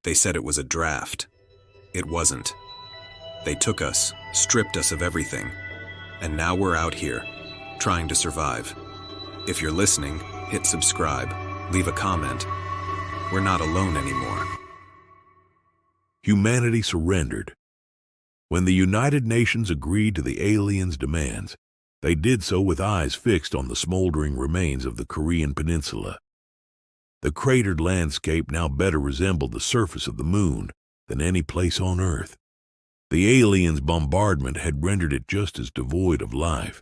They said it was a draft. It wasn't. They took us, stripped us of everything, and now we're out here, trying to survive. If you're listening, hit subscribe, leave a comment. We're not alone anymore. Humanity surrendered. When the United Nations agreed to the aliens' demands, they did so with eyes fixed on the smoldering remains of the Korean peninsula. The cratered landscape now better resembled the surface of the moon than any place on Earth. The aliens' bombardment had rendered it just as devoid of life.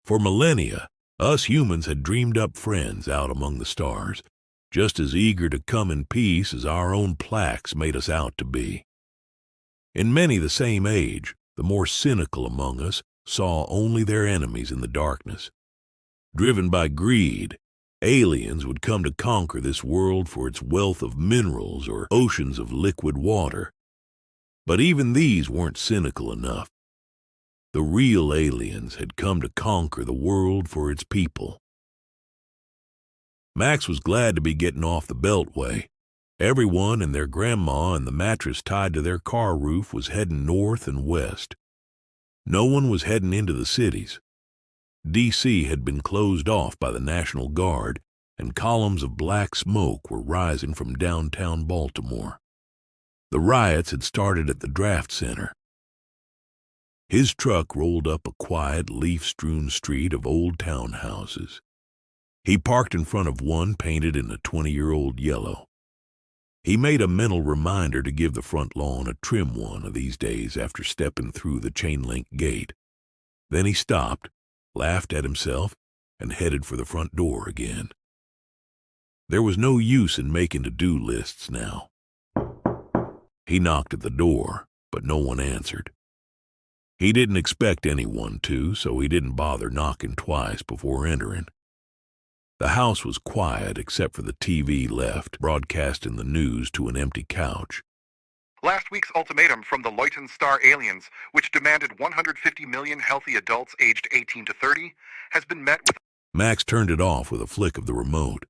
For millennia, us humans had dreamed up friends out among the stars, just as eager to come in peace as our own plaques made us out to be. In many the same age, the more cynical among us saw only their enemies in the darkness. Driven by greed, aliens would come to conquer this world for its wealth of minerals or oceans of liquid water. But even these weren't cynical enough. The real aliens had come to conquer the world for its people. Max was glad to be getting off the Beltway. Everyone and their grandma and the mattress tied to their car roof was heading north and west. No one was heading into the cities. D.C. had been closed off by the National Guard, and columns of black smoke were rising from downtown Baltimore. The riots had started at the draft center. His truck rolled up a quiet, leaf-strewn street of old townhouses. He parked in front of one painted in a 20-year-old yellow. He made a mental reminder to give the front lawn a trim one of these days after stepping through the chain-link gate. Then he stopped, laughed at himself, and headed for the front door again. There was no use in making to-do lists now. He knocked at the door, but no one answered. He didn't expect anyone to, so he didn't bother knocking twice before entering. The house was quiet except for the TV left, broadcasting the news to an empty couch. Last week's ultimatum from the Leuchten Star aliens, which demanded 150 million healthy adults aged 18 to 30, has been met with... Max turned it off with a flick of the remote.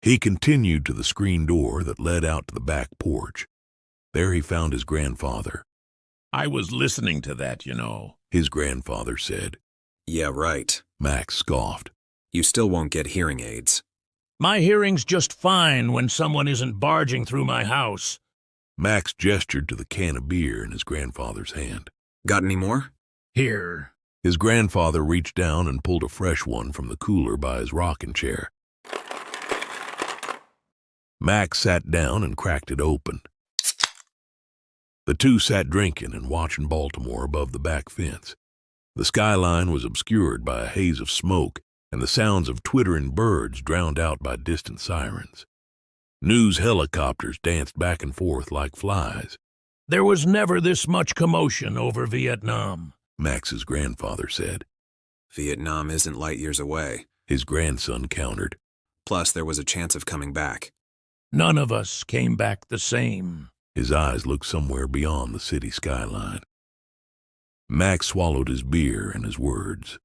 He continued to the screen door that led out to the back porch. There he found his grandfather. I was listening to that, you know, his grandfather said. Yeah, right. Max scoffed. You still won't get hearing aids. My hearing's just fine when someone isn't barging through my house. Max gestured to the can of beer in his grandfather's hand. Got any more? Here. His grandfather reached down and pulled a fresh one from the cooler by his rocking chair. Max sat down and cracked it open. The two sat drinking and watching Baltimore above the back fence. The skyline was obscured by a haze of smoke, and the sounds of twittering birds drowned out by distant sirens. News helicopters danced back and forth like flies. There was never this much commotion over Vietnam, Max's grandfather said. Vietnam isn't light years away, his grandson countered. Plus, there was a chance of coming back. None of us came back the same. His eyes looked somewhere beyond the city skyline. Max swallowed his beer and his words.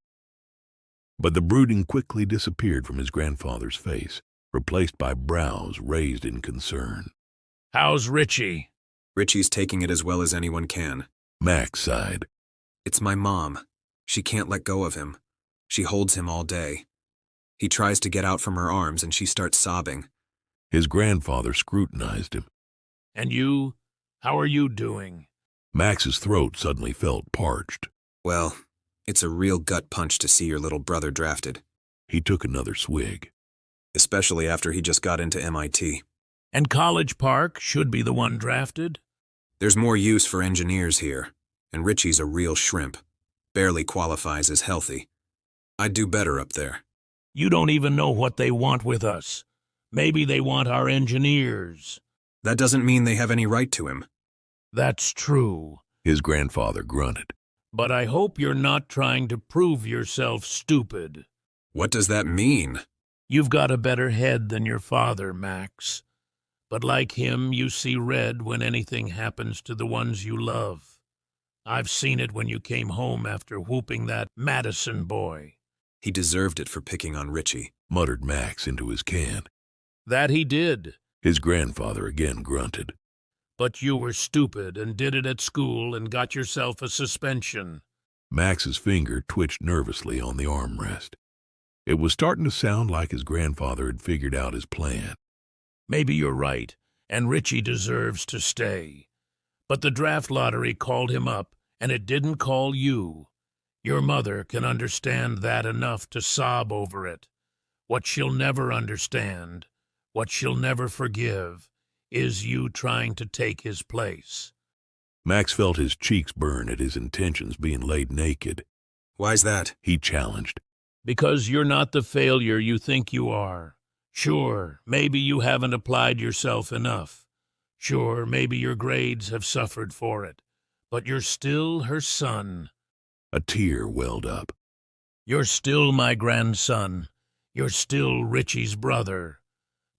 But the brooding quickly disappeared from his grandfather's face, replaced by brows raised in concern. How's Richie? Richie's taking it as well as anyone can. Max sighed. It's my mom. She can't let go of him. She holds him all day. He tries to get out from her arms and she starts sobbing. His grandfather scrutinized him. And you? How are you doing? Max's throat suddenly felt parched. Well, it's a real gut punch to see your little brother drafted. He took another swig. Especially after he just got into MIT. And College Park should be the one drafted? There's more use for engineers here, and Richie's a real shrimp. Barely qualifies as healthy. I'd do better up there. You don't even know what they want with us. Maybe they want our engineers. That doesn't mean they have any right to him. That's true, his grandfather grunted. But I hope you're not trying to prove yourself stupid. What does that mean? You've got a better head than your father, Max. But like him, you see red when anything happens to the ones you love. I've seen it when you came home after whooping that Madison boy. He deserved it for picking on Richie, muttered Max into his can. That he did. His grandfather again grunted. But you were stupid and did it at school and got yourself a suspension. Max's finger twitched nervously on the armrest. It was starting to sound like his grandfather had figured out his plan. Maybe you're right, and Richie deserves to stay. But the draft lottery called him up, and it didn't call you. Your mother can understand that enough to sob over it. What she'll never understand, what she'll never forgive, is you trying to take his place. Max felt his cheeks burn at his intentions being laid naked. Why's that? He challenged. Because you're not the failure you think you are. Sure, maybe you haven't applied yourself enough. Sure, maybe your grades have suffered for it. But you're still her son. A tear welled up. You're still my grandson. You're still Richie's brother.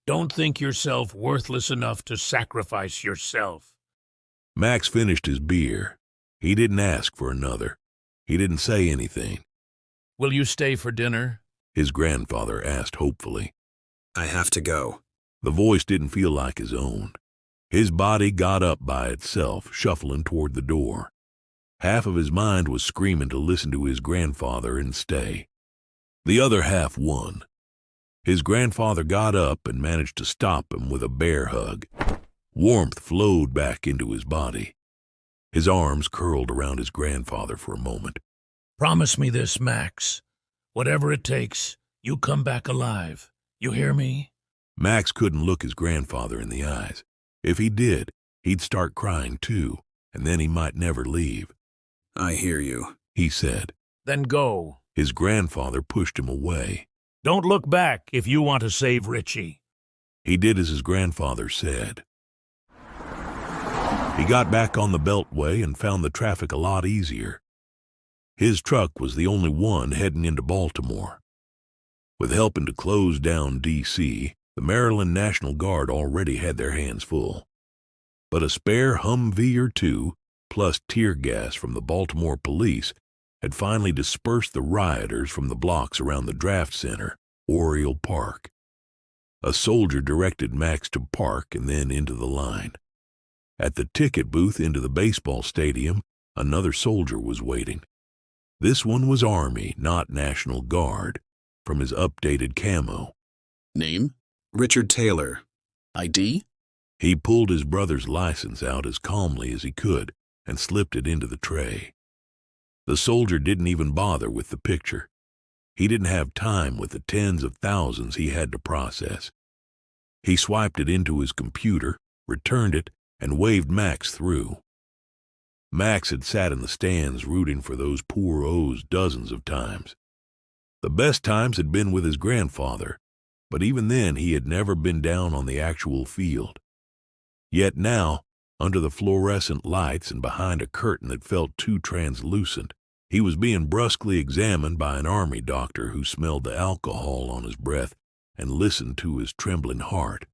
Don't think yourself worthless enough to sacrifice yourself. Max finished his beer. He didn't ask for another. He didn't say anything. Will you stay for dinner? His grandfather asked hopefully. I have to go. The voice didn't feel like his own. His body got up by itself, shuffling toward the door. Half of his mind was screaming to listen to his grandfather and stay. The other half won. His grandfather got up and managed to stop him with a bear hug. Warmth flowed back into his body. His arms curled around his grandfather for a moment. Promise me this, Max. Whatever it takes, you come back alive. You hear me? Max couldn't look his grandfather in the eyes. If he did, he'd start crying too, and then he might never leave. I hear you, he said. Then go. His grandfather pushed him away. Don't look back if you want to save Richie. He did as his grandfather said. He got back on the Beltway and found the traffic a lot easier. His truck was the only one heading into Baltimore. With helping to close down D.C., the Maryland National Guard already had their hands full. But a spare Humvee or two, plus tear gas from the Baltimore police, had finally dispersed the rioters from the blocks around the draft center, Oriole Park. A soldier directed Max to park and then into the line. At the ticket booth into the baseball stadium, another soldier was waiting. This one was Army, not National Guard, from his updated camo. Name? Richard Taylor. ID? He pulled his brother's license out as calmly as he could and slipped it into the tray. The soldier didn't even bother with the picture. He didn't have time with the tens of thousands he had to process. He swiped it into his computer, returned it, and waved Max through. Max had sat in the stands rooting for those poor O's dozens of times. The best times had been with his grandfather, but even then he had never been down on the actual field. Yet now, under the fluorescent lights and behind a curtain that felt too translucent, he was being brusquely examined by an Army doctor who smelled the alcohol on his breath and listened to his trembling heart.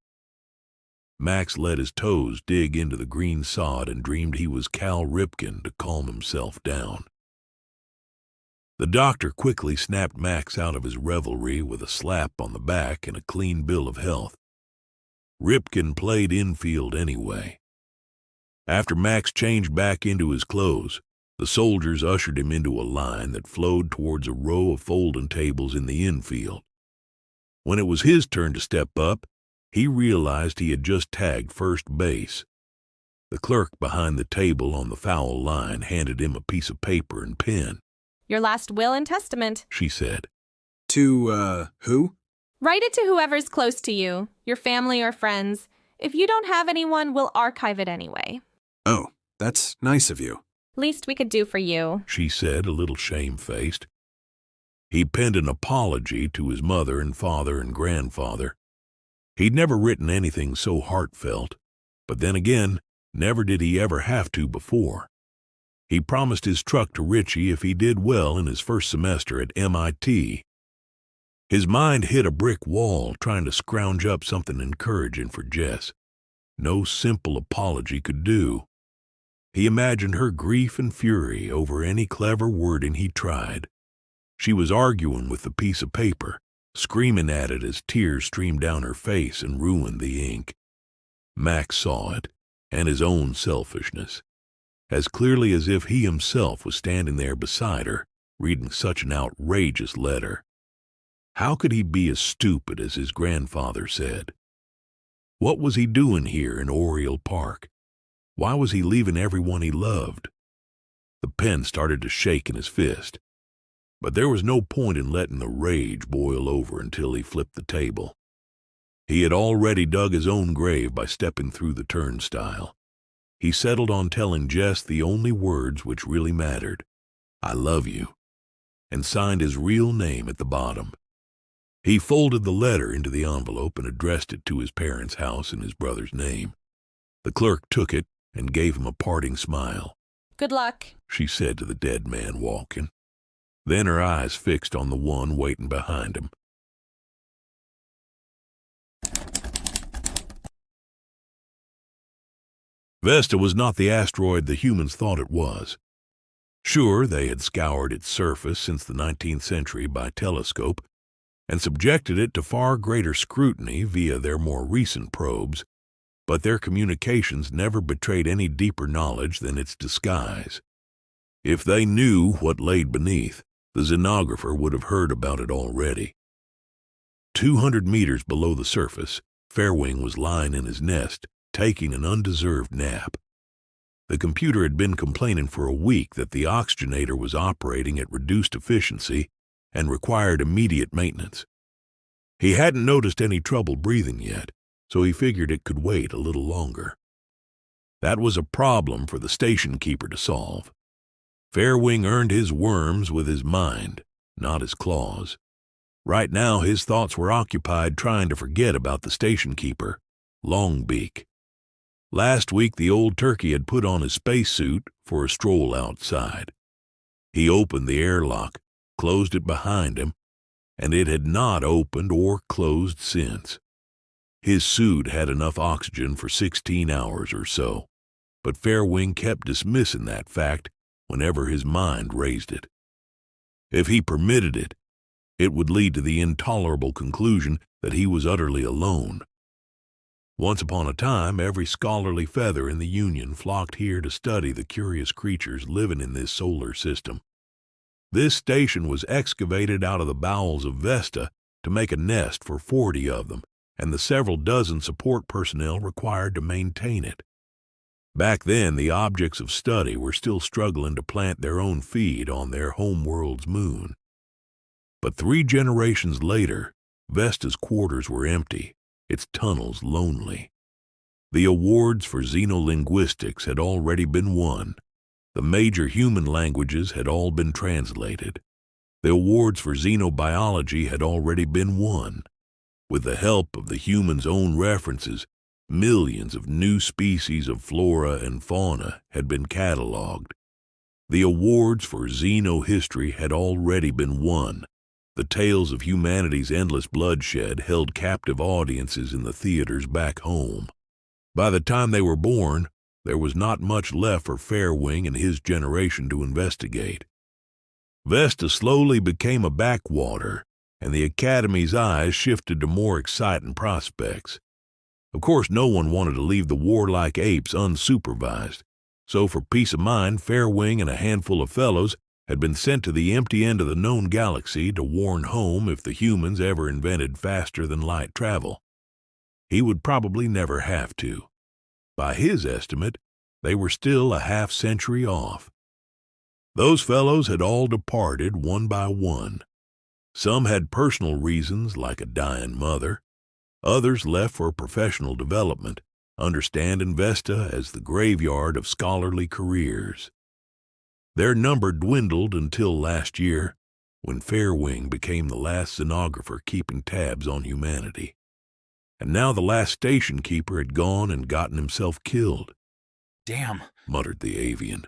Max let his toes dig into the green sod and dreamed he was Cal Ripken to calm himself down. The doctor quickly snapped Max out of his revelry with a slap on the back and a clean bill of health. Ripken played infield anyway. After Max changed back into his clothes, the soldiers ushered him into a line that flowed towards a row of folding tables in the infield. When it was his turn to step up, he realized he had just tagged first base. The clerk behind the table on the foul line handed him a piece of paper and pen. Your last will and testament, She said. To, who? Write it to whoever's close to you, your family or friends. If you don't have anyone, we'll archive it anyway. Oh, that's nice of you. Least we could do for you. She said, a little shamefaced. He penned an apology to his mother and father and grandfather. He'd never written anything so heartfelt, but then again, never did he ever have to before. He promised his truck to Richie if he did well in his first semester at MIT. His mind hit a brick wall trying to scrounge up something encouraging for Jess. No simple apology could do. He imagined her grief and fury over any clever wording he tried. She was arguing with the piece of paper, screaming at it as tears streamed down her face and ruined the ink. Max saw it, and his own selfishness, as clearly as if he himself was standing there beside her, reading such an outrageous letter. How could he be as stupid as his grandfather said? What was he doing here in Oriole Park? Why was he leaving everyone he loved? The pen started to shake in his fist, but there was no point in letting the rage boil over until he flipped the table. He had already dug his own grave by stepping through the turnstile. He settled on telling Jess the only words which really mattered, "I love you," and signed his real name at the bottom. He folded the letter into the envelope and addressed it to his parents' house in his brother's name. The clerk took it and gave him a parting smile. Good luck, she said to the dead man walking. Then her eyes fixed on the one waiting behind him. Vesta was not the asteroid the humans thought it was. Sure, they had scoured its surface since the 19th century by telescope and subjected it to far greater scrutiny via their more recent probes, but their communications never betrayed any deeper knowledge than its disguise. If they knew what lay beneath, the xenographer would have heard about it already. 200 meters below the surface, Fairwing was lying in his nest, taking an undeserved nap. The computer had been complaining for a week that the oxygenator was operating at reduced efficiency and required immediate maintenance. He hadn't noticed any trouble breathing yet, so he figured it could wait a little longer. That was a problem for the station keeper to solve. Fairwing earned his worms with his mind, not his claws. Right now his thoughts were occupied trying to forget about the station keeper, Longbeak. Last week the old turkey had put on his spacesuit for a stroll outside. He opened the airlock, closed it behind him, and it had not opened or closed since. His suit had enough oxygen for 16 hours or so, but Fairwing kept dismissing that fact whenever his mind raised it. If he permitted it, it would lead to the intolerable conclusion that he was utterly alone. Once upon a time, every scholarly feather in the Union flocked here to study the curious creatures living in this solar system. This station was excavated out of the bowels of Vesta to make a nest for 40 of them, and the several dozen support personnel required to maintain it. Back then, the objects of study were still struggling to plant their own feet on their homeworld's moon. But 3 generations later, Vesta's quarters were empty, its tunnels lonely. The awards for xenolinguistics had already been won. The major human languages had all been translated. The awards for xenobiology had already been won. With the help of the humans' own references, millions of new species of flora and fauna had been cataloged. The awards for xenohistory had already been won. The tales of humanity's endless bloodshed held captive audiences in the theaters back home. By the time they were born, there was not much left for Fairwing and his generation to investigate. Vesta slowly became a backwater, and the Academy's eyes shifted to more exciting prospects. Of course, no one wanted to leave the warlike apes unsupervised, so for peace of mind, Fairwing and a handful of fellows had been sent to the empty end of the known galaxy to warn home if the humans ever invented faster-than-light travel. He would probably never have to. By his estimate, they were still a half-century off. Those fellows had all departed one by one. Some had personal reasons, like a dying mother. Others left for professional development, understanding Vesta as the graveyard of scholarly careers. Their number dwindled until last year, when Fairwing became the last xenographer keeping tabs on humanity. And now the last station keeper had gone and gotten himself killed. "Damn," muttered the avian.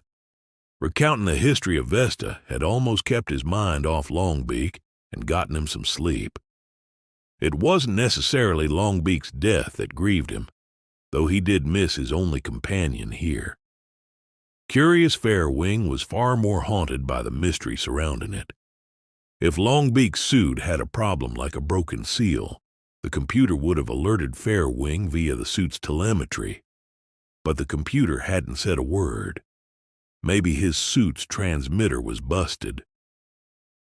Recounting the history of Vesta had almost kept his mind off Longbeak and gotten him some sleep. It wasn't necessarily Longbeak's death that grieved him, though he did miss his only companion here. Curious Fairwing was far more haunted by the mystery surrounding it. If Longbeak's suit had a problem like a broken seal, The computer would have alerted Fairwing via the suit's telemetry, but the computer hadn't said a word. Maybe his suit's transmitter was busted.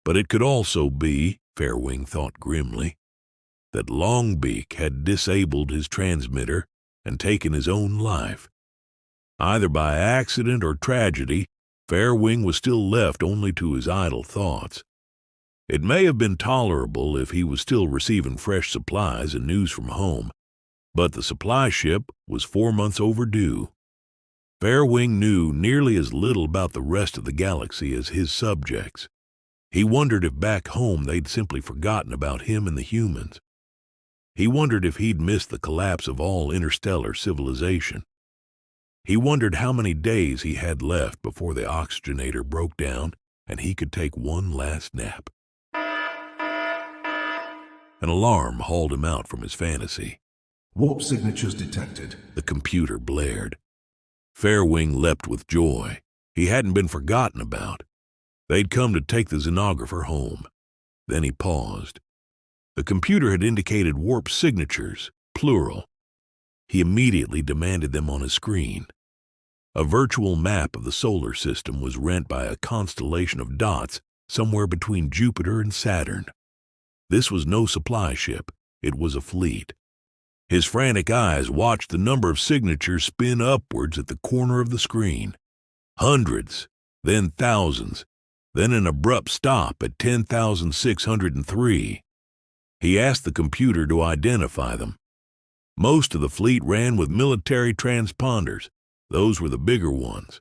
But it could also be, Fairwing thought grimly, that Longbeak had disabled his transmitter and taken his own life. Either by accident or tragedy, Fairwing was still left only to his idle thoughts. It may have been tolerable if he was still receiving fresh supplies and news from home, but the supply ship was 4 months overdue. Fairwing knew nearly as little about the rest of the galaxy as his subjects. He wondered if back home they'd simply forgotten about him and the humans. He wondered if he'd missed the collapse of all interstellar civilization. He wondered how many days he had left before the oxygenator broke down and he could take one last nap. An alarm hauled him out from his fantasy. Warp signatures detected. The computer blared. Fairwing leapt with joy. He hadn't been forgotten about. They'd come to take the xenographer home. Then he paused. The computer had indicated warp signatures, plural. He immediately demanded them on his screen. A virtual map of the solar system was rent by a constellation of dots somewhere between Jupiter and Saturn. This was no supply ship. It was a fleet. His frantic eyes watched the number of signatures spin upwards at the corner of the screen. Hundreds, then thousands, then an abrupt stop at 10,603. He asked the computer to identify them. Most of the fleet ran with military transponders. Those were the bigger ones.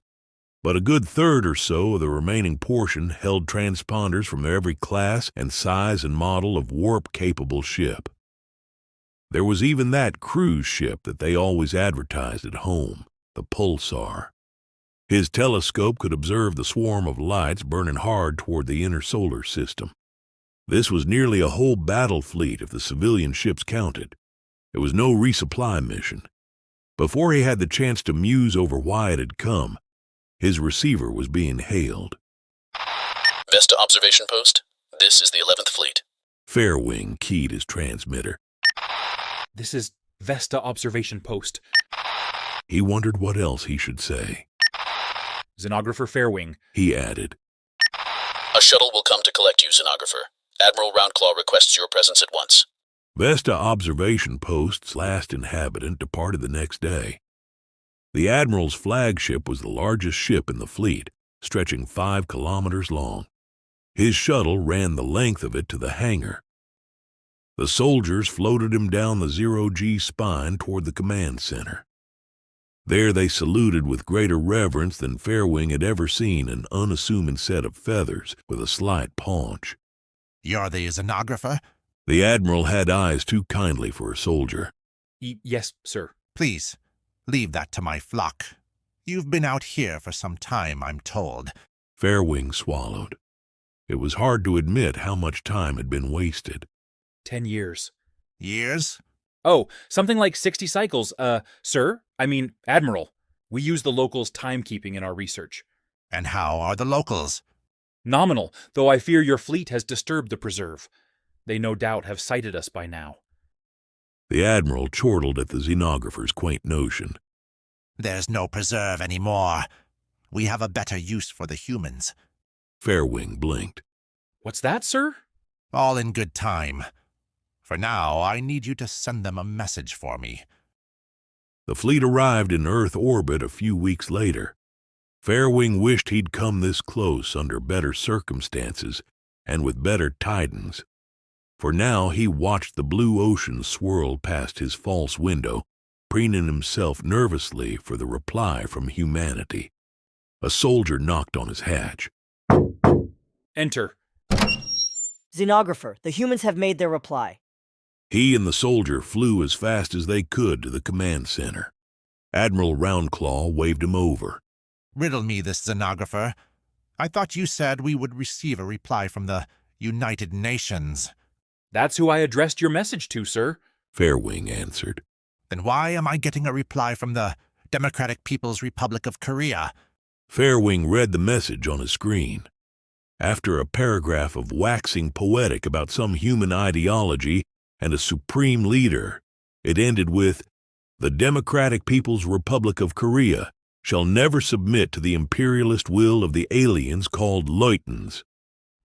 But a good third or so of the remaining portion held transponders from every class and size and model of warp-capable ship. There was even that cruise ship that they always advertised at home, the Pulsar. His telescope could observe the swarm of lights burning hard toward the inner solar system. This was nearly a whole battle fleet if the civilian ships counted. It was no resupply mission. Before he had the chance to muse over why it had come, his receiver was being hailed. Vesta observation post. This is the 11th Fleet. Fairwing keyed his transmitter. This is Vesta observation post. He wondered what else he should say. Xenographer Fairwing, he added. A shuttle will come to collect you, Xenographer. Admiral Roundclaw requests your presence at once. Vesta observation post's last inhabitant departed the next day. The Admiral's flagship was the largest ship in the fleet, stretching 5 kilometers long. His shuttle ran the length of it to the hangar. The soldiers floated him down the zero-G spine toward the command center. There they saluted with greater reverence than Fairwing had ever seen an unassuming set of feathers with a slight paunch. You're the xenographer? The Admiral had eyes too kindly for a soldier. Yes, sir. Please, leave that to my flock. You've been out here for some time, I'm told. Fairwing swallowed. It was hard to admit how much time had been wasted. 10 years. Years? Oh, something like 60 cycles. Admiral. We use the locals' timekeeping in our research. And how are the locals? Nominal, though I fear your fleet has disturbed the preserve. They no doubt have sighted us by now. The Admiral chortled at the xenographer's quaint notion. There's no preserve anymore. We have a better use for the humans. Fairwing blinked. What's that, sir? All in good time. For now, I need you to send them a message for me. The fleet arrived in Earth orbit a few weeks later. Fairwing wished he'd come this close under better circumstances and with better tidings. For now he watched the blue ocean swirl past his false window, preening himself nervously for the reply from humanity. A soldier knocked on his hatch. Enter. Xenographer, the humans have made their reply. He and the soldier flew as fast as they could to the command center. Admiral Roundclaw waved him over. Riddle me this, xenographer. I thought you said we would receive a reply from the United Nations. That's who I addressed your message to, sir. Fairwing answered. Then why am I getting a reply from the Democratic People's Republic of Korea? Fairwing read the message on his screen. After a paragraph of waxing poetic about some human ideology and a supreme leader. It ended with, "The Democratic People's Republic of Korea shall never submit to the imperialist will of the aliens called Leutens."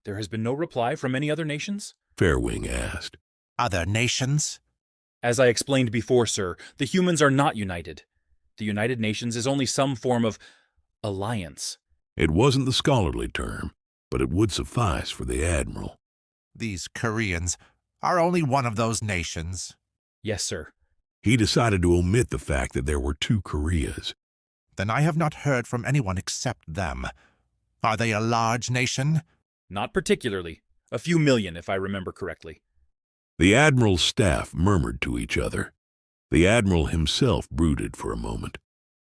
There has been no reply from any other nations? Fairwing asked. Other nations? As I explained before, sir, the humans are not united. The United Nations is only some form of alliance. It wasn't the scholarly term, but it would suffice for the Admiral. These Koreans are only one of those nations. Yes, sir. He decided to omit the fact that there were 2 Koreas. Then I have not heard from anyone except them. Are they a large nation? Not particularly. A few million, if I remember correctly. The Admiral's staff murmured to each other. The Admiral himself brooded for a moment.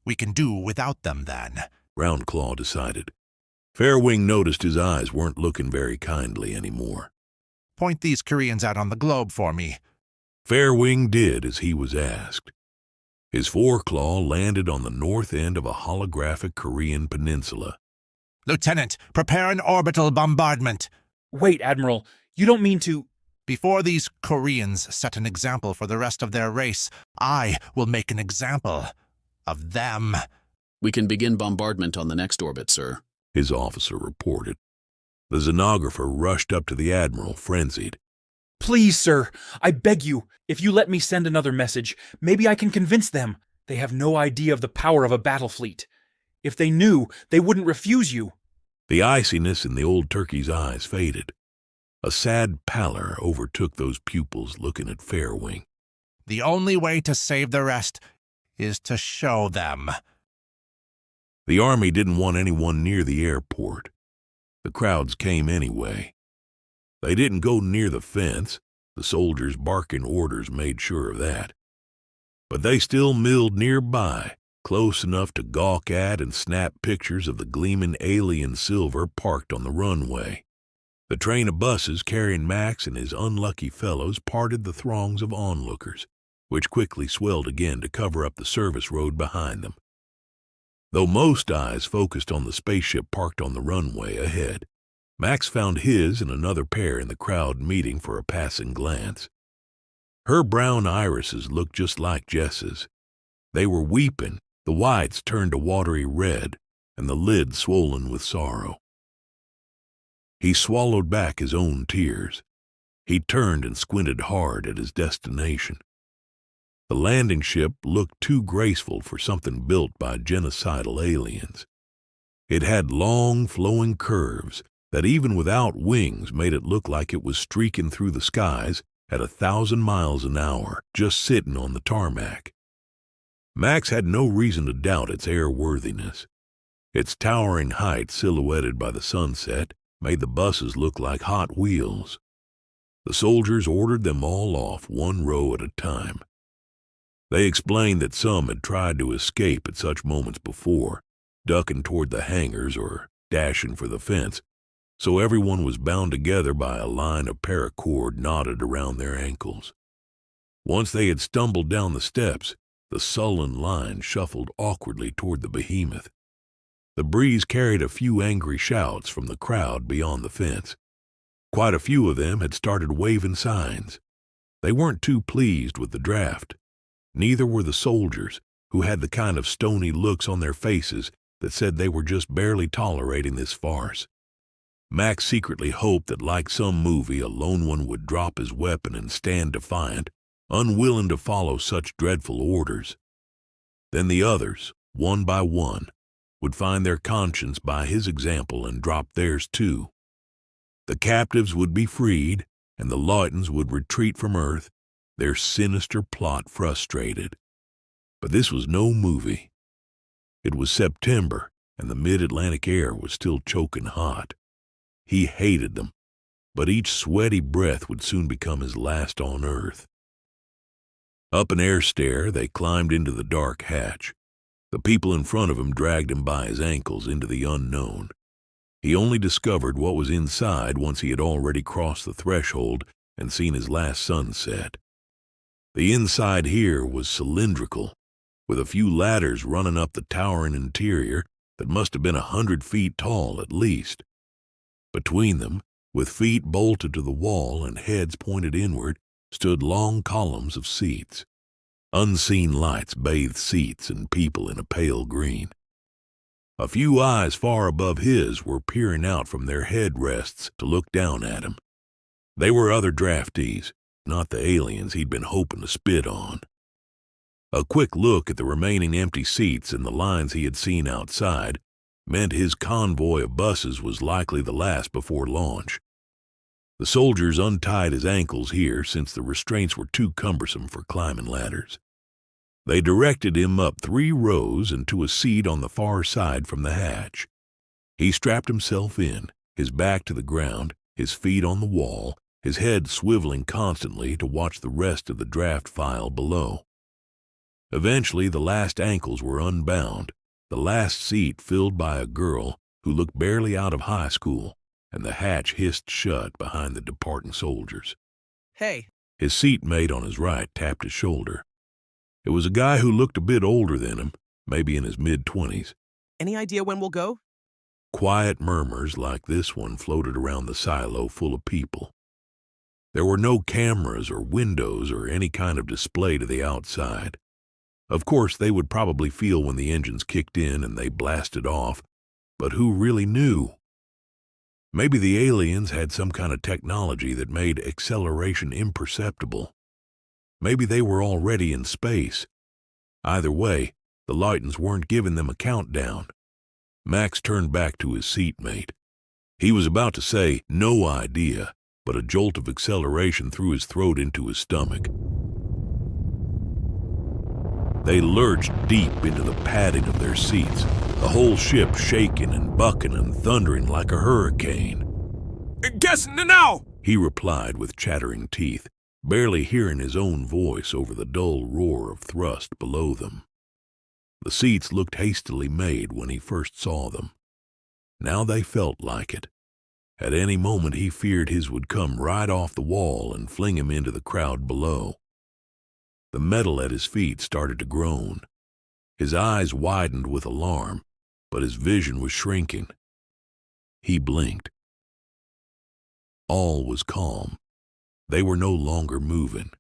We can do without them, then, Roundclaw decided. Fairwing noticed his eyes weren't looking very kindly anymore. Point these Koreans out on the globe for me. Fairwing did as he was asked. His foreclaw landed on the north end of a holographic Korean peninsula. Lieutenant, prepare an orbital bombardment. Wait, Admiral, you don't mean to... Before these Koreans set an example for the rest of their race, I will make an example of them. We can begin bombardment on the next orbit, sir, his officer reported. The xenographer rushed up to the Admiral, frenzied. Please, sir, I beg you, if you let me send another message, maybe I can convince them. They have no idea of the power of a battle fleet. If they knew, they wouldn't refuse you. The iciness in the old turkey's eyes faded. A sad pallor overtook those pupils looking at Fairwing. The only way to save the rest is to show them. The Army didn't want anyone near the airport. The crowds came anyway. They didn't go near the fence. The soldiers' barking orders made sure of that. But they still milled nearby, close enough to gawk at and snap pictures of the gleaming alien silver parked on the runway. The train of buses carrying Max and his unlucky fellows parted the throngs of onlookers, which quickly swelled again to cover up the service road behind them. Though most eyes focused on the spaceship parked on the runway ahead, Max found his and another pair in the crowd meeting for a passing glance. Her brown irises looked just like Jess's. They were weeping, the whites turned a watery red, and the lids swollen with sorrow. He swallowed back his own tears. He turned and squinted hard at his destination. The landing ship looked too graceful for something built by genocidal aliens. It had long, flowing curves that even without wings made it look like it was streaking through the skies at 1,000 miles an hour, just sitting on the tarmac. Max had no reason to doubt its airworthiness. Its towering height, silhouetted by the sunset, made the buses look like Hot Wheels. The soldiers ordered them all off, one row at a time. They explained that some had tried to escape at such moments before, ducking toward the hangars or dashing for the fence, so everyone was bound together by a line of paracord knotted around their ankles. Once they had stumbled down the steps, the sullen line shuffled awkwardly toward the behemoth. The breeze carried a few angry shouts from the crowd beyond the fence. Quite a few of them had started waving signs. They weren't too pleased with the draft. Neither were the soldiers, who had the kind of stony looks on their faces that said they were just barely tolerating this farce. Max secretly hoped that, like some movie, a lone one would drop his weapon and stand defiant, unwilling to follow such dreadful orders. Then the others, one by one, would find their conscience by his example and drop theirs too. The captives would be freed, and the Leutens would retreat from Earth, their sinister plot frustrated. But this was no movie. It was September, and the mid-Atlantic air was still choking hot. He hated them, but each sweaty breath would soon become his last on Earth. Up an air stair, they climbed into the dark hatch. The people in front of him dragged him by his ankles into the unknown. He only discovered what was inside once he had already crossed the threshold and seen his last sunset. The inside here was cylindrical, with a few ladders running up the towering interior that must have been 100 feet tall at least. Between them, with feet bolted to the wall and heads pointed inward, stood long columns of seats. Unseen lights bathed seats and people in a pale green. A few eyes far above his were peering out from their headrests to look down at him. They were other draftees, not the aliens he'd been hoping to spit on. A quick look at the remaining empty seats and the lines he had seen outside meant his convoy of buses was likely the last before launch. The soldiers untied his ankles here since the restraints were too cumbersome for climbing ladders. They directed him up 3 rows and to a seat on the far side from the hatch. He strapped himself in, his back to the ground, his feet on the wall, his head swiveling constantly to watch the rest of the draft file below. Eventually, the last ankles were unbound, the last seat filled by a girl who looked barely out of high school, and the hatch hissed shut behind the departing soldiers. Hey. His seatmate on his right tapped his shoulder. It was a guy who looked a bit older than him, maybe in his mid-20s. Any idea when we'll go? Quiet murmurs like this one floated around the silo full of people. There were no cameras or windows or any kind of display to the outside. Of course, they would probably feel when the engines kicked in and they blasted off, but who really knew? Maybe the aliens had some kind of technology that made acceleration imperceptible. Maybe they were already in space. Either way, the Lightens weren't giving them a countdown. Max turned back to his seatmate. He was about to say, "No idea," but a jolt of acceleration threw his throat into his stomach. They lurched deep into the padding of their seats, the whole ship shaking and bucking and thundering like a hurricane. "Guess now!" he replied with chattering teeth, barely hearing his own voice over the dull roar of thrust below them. The seats looked hastily made when he first saw them. Now they felt like it. At any moment he feared his would come right off the wall and fling him into the crowd below. The metal at his feet started to groan. His eyes widened with alarm, but his vision was shrinking. He blinked. All was calm. They were no longer moving.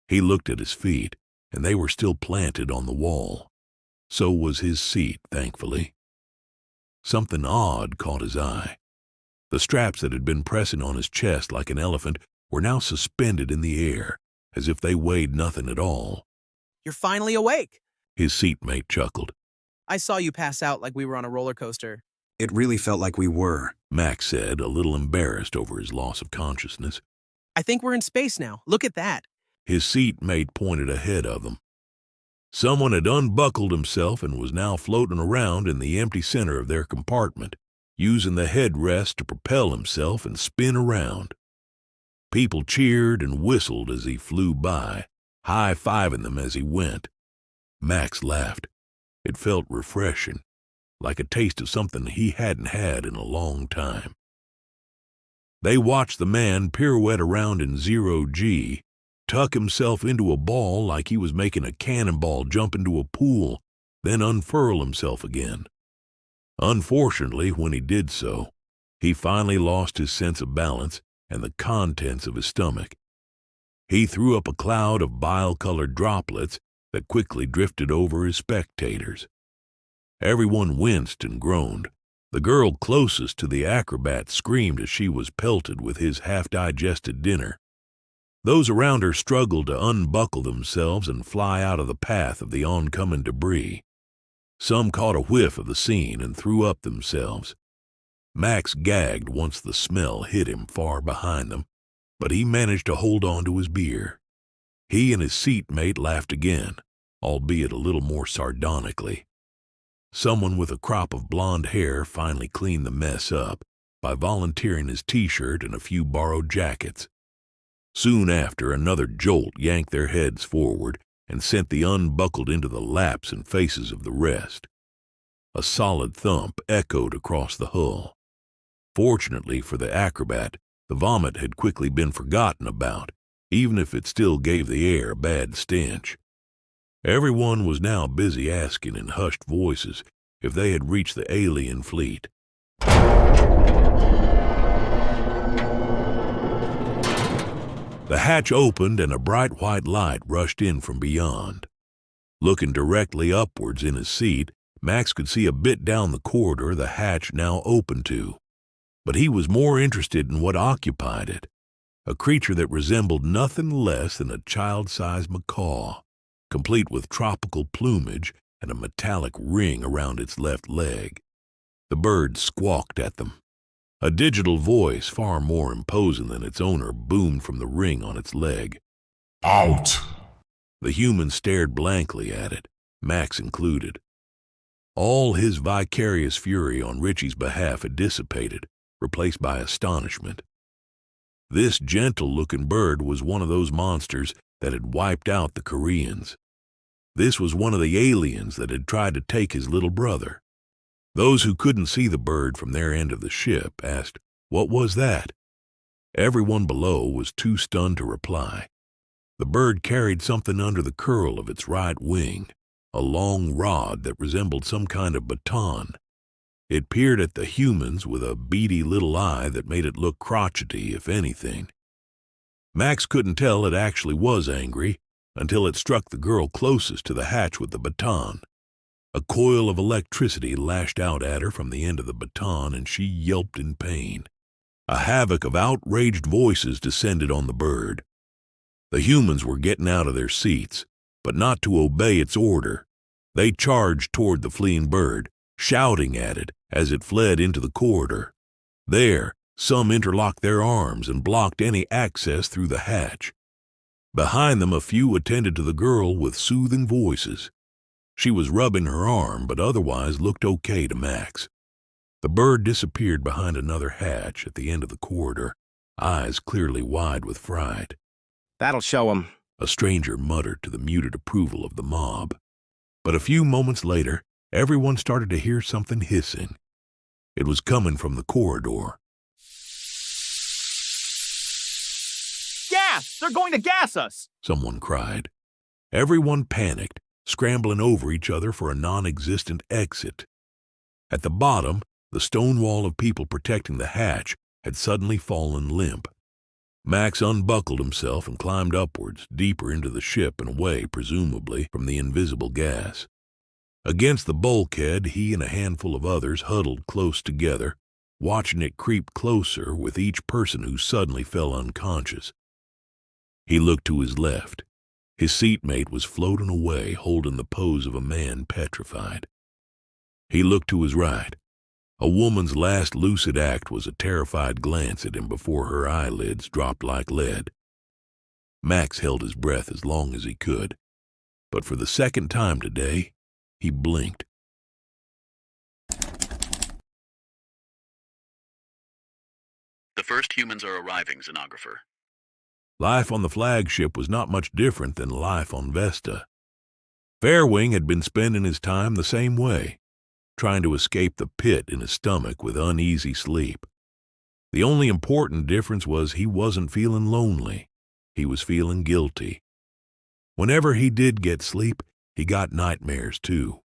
He looked at his feet, and they were still planted on the wall. So was his seat, thankfully. Something odd caught his eye. The straps that had been pressing on his chest like an elephant were now suspended in the air, as if they weighed nothing at all. "You're finally awake," his seatmate chuckled. "I saw you pass out like we were on a roller coaster." It really felt like we were, Max said, a little embarrassed over his loss of consciousness. "I think we're in space now. Look at that." His seatmate pointed ahead of them. Someone had unbuckled himself and was now floating around in the empty center of their compartment, using the headrest to propel himself and spin around. People cheered and whistled as he flew by, high-fiving them as he went. Max laughed. It felt refreshing, like a taste of something he hadn't had in a long time. They watched the man pirouette around in 0G, tuck himself into a ball like he was making a cannonball jump into a pool, then unfurl himself again. Unfortunately, when he did so, he finally lost his sense of balance and the contents of his stomach. He threw up a cloud of bile-colored droplets that quickly drifted over his spectators. Everyone winced and groaned. The girl closest to the acrobat screamed as she was pelted with his half-digested dinner. Those around her struggled to unbuckle themselves and fly out of the path of the oncoming debris. Some caught a whiff of the scene and threw up themselves. Max gagged once the smell hit him far behind them, but he managed to hold on to his beer. He and his seatmate laughed again, albeit a little more sardonically. Someone with a crop of blonde hair finally cleaned the mess up by volunteering his T-shirt and a few borrowed jackets. Soon after, another jolt yanked their heads forward and sent the unbuckled into the laps and faces of the rest. A solid thump echoed across the hull. Fortunately for the acrobat, the vomit had quickly been forgotten about, even if it still gave the air a bad stench. Everyone was now busy asking in hushed voices if they had reached the alien fleet. The hatch opened and a bright white light rushed in from beyond. Looking directly upwards in his seat, Max could see a bit down the corridor the hatch now opened to. But he was more interested in what occupied it, a creature that resembled nothing less than a child-sized macaw, complete with tropical plumage and a metallic ring around its left leg. The bird squawked at them. A digital voice, far more imposing than its owner, boomed from the ring on its leg. Out! The human stared blankly at it, Max included. All his vicarious fury on Richie's behalf had dissipated, replaced by astonishment. This gentle-looking bird was one of those monsters that had wiped out the Koreans. This was one of the aliens that had tried to take his little brother. Those who couldn't see the bird from their end of the ship asked, "What was that?" Everyone below was too stunned to reply. The bird carried something under the curl of its right wing, a long rod that resembled some kind of baton. It peered at the humans with a beady little eye that made it look crotchety, if anything. Max couldn't tell it actually was angry until it struck the girl closest to the hatch with the baton. A coil of electricity lashed out at her from the end of the baton, and she yelped in pain. A havoc of outraged voices descended on the bird. The humans were getting out of their seats, but not to obey its order. They charged toward the fleeing bird, shouting at it as it fled into the corridor. There, some interlocked their arms and blocked any access through the hatch. Behind them, a few attended to the girl with soothing voices. She was rubbing her arm, but otherwise looked okay to Max. The bird disappeared behind another hatch at the end of the corridor, eyes clearly wide with fright. "That'll show 'em," a stranger muttered to the muted approval of the mob. But a few moments later, everyone started to hear something hissing. It was coming from the corridor. "Gas! They're going to gas us!" someone cried. Everyone panicked, scrambling over each other for a non-existent exit. At the bottom, the stone wall of people protecting the hatch had suddenly fallen limp. Max unbuckled himself and climbed upwards, deeper into the ship and away, presumably, from the invisible gas. Against the bulkhead, he and a handful of others huddled close together, watching it creep closer with each person who suddenly fell unconscious. He looked to his left. His seatmate was floating away, holding the pose of a man petrified. He looked to his right. A woman's last lucid act was a terrified glance at him before her eyelids dropped like lead. Max held his breath as long as he could, but for the second time today, he blinked. The first humans are arriving, Xenographer. Life on the flagship was not much different than life on Vesta. Fairwing had been spending his time the same way, trying to escape the pit in his stomach with uneasy sleep. The only important difference was he wasn't feeling lonely. He was feeling guilty. Whenever he did get sleep, he got nightmares too.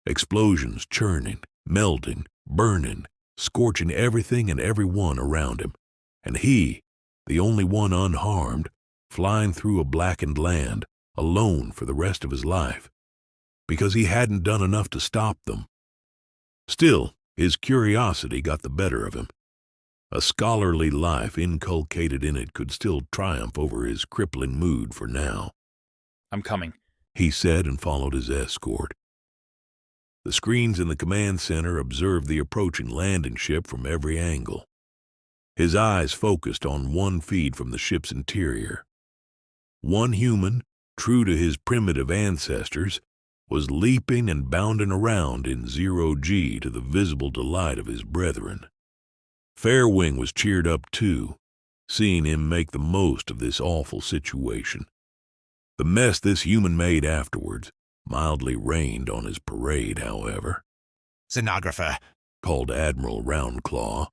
Explosions churning, melting, burning, scorching everything and everyone around him. And he, the only one unharmed, flying through a blackened land, alone for the rest of his life, because he hadn't done enough to stop them. Still, his curiosity got the better of him. A scholarly life inculcated in it could still triumph over his crippling mood for now. "I'm coming," he said and followed his escort. The screens in the command center observed the approaching landing ship from every angle. His eyes focused on one feed from the ship's interior. One human, true to his primitive ancestors, was leaping and bounding around in 0G to the visible delight of his brethren. Fairwing was cheered up too, seeing him make the most of this awful situation. The mess this human made afterwards mildly rained on his parade, however. "Xenographer," called Admiral Roundclaw.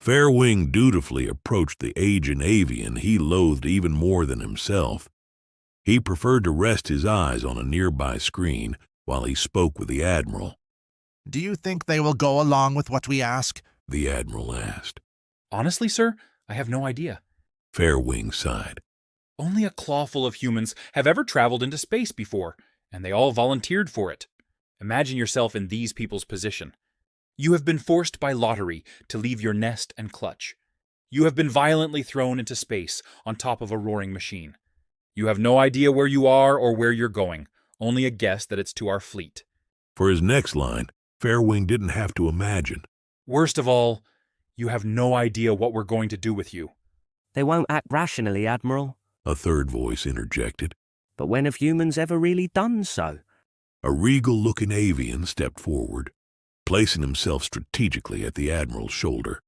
Fairwing dutifully approached the aging avian he loathed even more than himself. He preferred to rest his eyes on a nearby screen while he spoke with the Admiral. "Do you think they will go along with what we ask?" the Admiral asked. "Honestly, sir, I have no idea. Fairwing sighed. Only a clawful of humans have ever traveled into space before, and they all volunteered for it. Imagine yourself in these people's position. You have been forced by lottery to leave your nest and clutch. You have been violently thrown into space on top of a roaring machine. You have no idea where you are or where you're going, only a guess that it's to our fleet. For his next line, Fairwing didn't have to imagine. Worst of all, you have no idea what we're going to do with you. They won't act rationally, Admiral. A third voice interjected. But when have humans ever really done so? A regal-looking avian stepped forward, placing himself strategically at the Admiral's shoulder.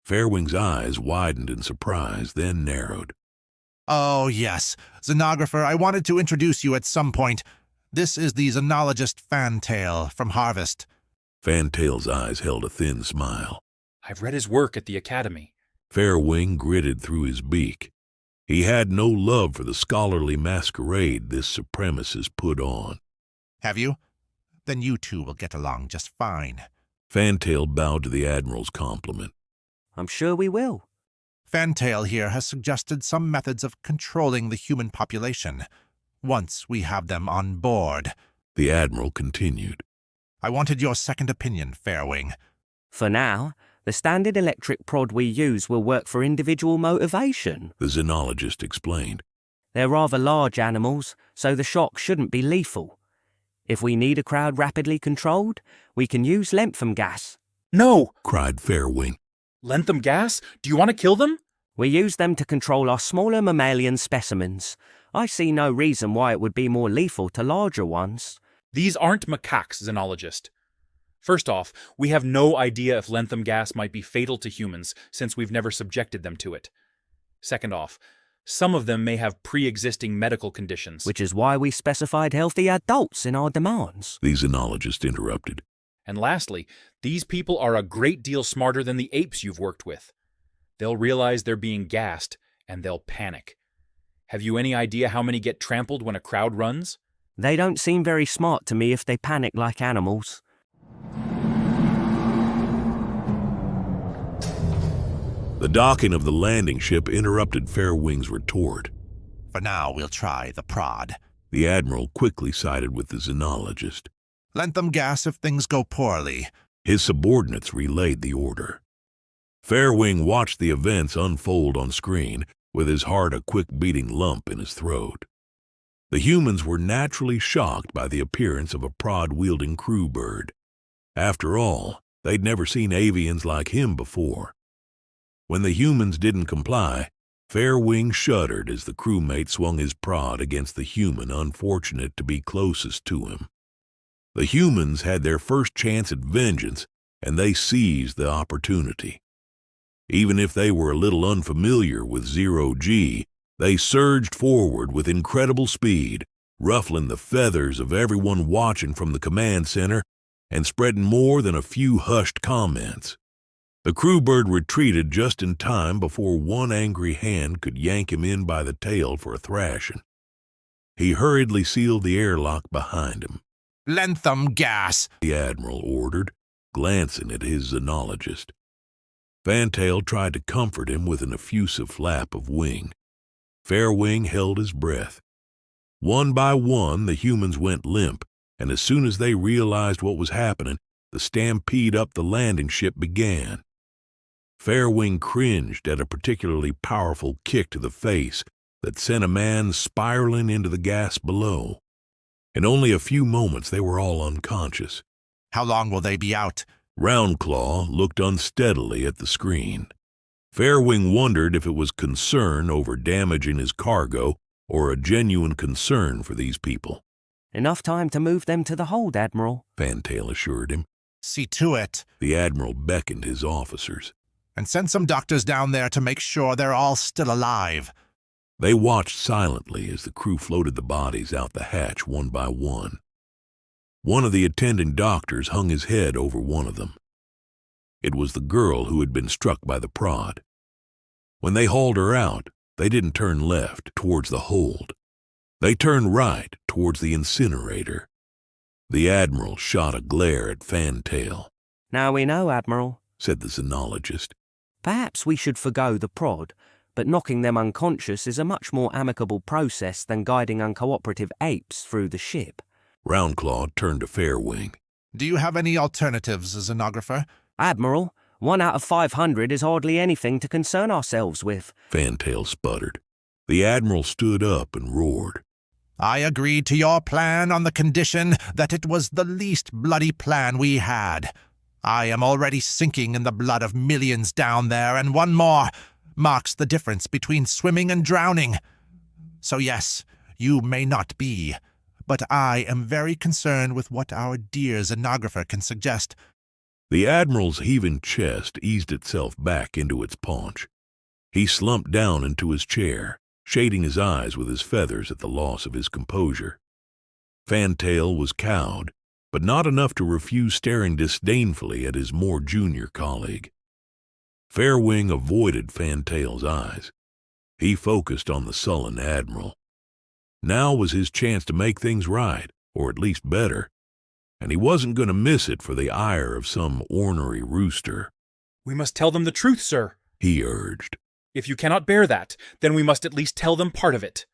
Fairwing's eyes widened in surprise, then narrowed. Oh, yes. Xenographer, I wanted to introduce you at some point. This is the xenologist Fantail from Harvest. Fantail's eyes held a thin smile. I've read his work at the Academy. Fairwing gritted through his beak. He had no love for the scholarly masquerade this supremacist put on. Have you? Then you two will get along just fine. Fantail bowed to the Admiral's compliment. I'm sure we will. Fantail here has suggested some methods of controlling the human population, once we have them on board. The Admiral continued. I wanted your second opinion, Fairwing. For now, the standard electric prod we use will work for individual motivation, the xenologist explained. They're rather large animals, so the shock shouldn't be lethal. If we need a crowd rapidly controlled, we can use lanthanum gas. No! Cried Fairwing. Lanthanum gas? Do you want to kill them? We use them to control our smaller mammalian specimens. I see no reason why it would be more lethal to larger ones. These aren't macaques, xenologist. First off, we have no idea if lanthanum gas might be fatal to humans since we've never subjected them to it. Second off, some of them may have pre-existing medical conditions. Which is why we specified healthy adults in our demands. The xenologist interrupted. And lastly, these people are a great deal smarter than the apes you've worked with. They'll realize they're being gassed, and they'll panic. Have you any idea how many get trampled when a crowd runs? They don't seem very smart to me if they panic like animals. The docking of the landing ship interrupted Fairwing's retort. For now, we'll try the prod. The Admiral quickly sided with the xenologist. Lanthanum gas if things go poorly. His subordinates relayed the order. Fairwing watched the events unfold on screen, with his heart a quick-beating lump in his throat. The humans were naturally shocked by the appearance of a prod-wielding crew bird. After all, they'd never seen avians like him before. When the humans didn't comply, Fairwing shuddered as the crewmate swung his prod against the human unfortunate to be closest to him. The humans had their first chance at vengeance, and they seized the opportunity. Even if they were a little unfamiliar with zero-G, they surged forward with incredible speed, ruffling the feathers of everyone watching from the command center and spreading more than a few hushed comments. The crewbird retreated just in time before one angry hand could yank him in by the tail for a thrashing. He hurriedly sealed the airlock behind him. Lanthanum gas, the Admiral ordered, glancing at his xenologist. Fantail tried to comfort him with an effusive flap of wing. Fairwing held his breath. One by one, the humans went limp, and as soon as they realized what was happening, the stampede up the landing ship began. Fairwing cringed at a particularly powerful kick to the face that sent a man spiraling into the gas below. In only a few moments, they were all unconscious. How long will they be out? Roundclaw looked unsteadily at the screen. Fairwing wondered if it was concern over damaging his cargo or a genuine concern for these people. Enough time to move them to the hold, Admiral, Fantail assured him. See to it. The Admiral beckoned his officers. And send some doctors down there to make sure they're all still alive. They watched silently as the crew floated the bodies out the hatch one by one. One of the attending doctors hung his head over one of them. It was the girl who had been struck by the prod. When they hauled her out, they didn't turn left towards the hold. They turned right towards the incinerator. The Admiral shot a glare at Fantail. Now we know, Admiral, said the xenologist. Perhaps we should forgo the prod, but knocking them unconscious is a much more amicable process than guiding uncooperative apes through the ship. Roundclaw turned to Fairwing. Do you have any alternatives, Zenographer? Admiral, 1 out of 500 is hardly anything to concern ourselves with. Fantail sputtered. The Admiral stood up and roared. I agreed to your plan on the condition that it was the least bloody plan we had. I am already sinking in the blood of millions down there, and one more marks the difference between swimming and drowning. So yes, you may not be, but I am very concerned with what our dear Zenographer can suggest. The Admiral's heaving chest eased itself back into its paunch. He slumped down into his chair, shading his eyes with his feathers at the loss of his composure. Fantail was cowed, but not enough to refuse staring disdainfully at his more junior colleague. Fairwing avoided Fantail's eyes. He focused on the sullen Admiral. Now was his chance to make things right, or at least better, and he wasn't going to miss it for the ire of some ornery rooster. We must tell them the truth, sir, he urged. If you cannot bear that, then we must at least tell them part of it.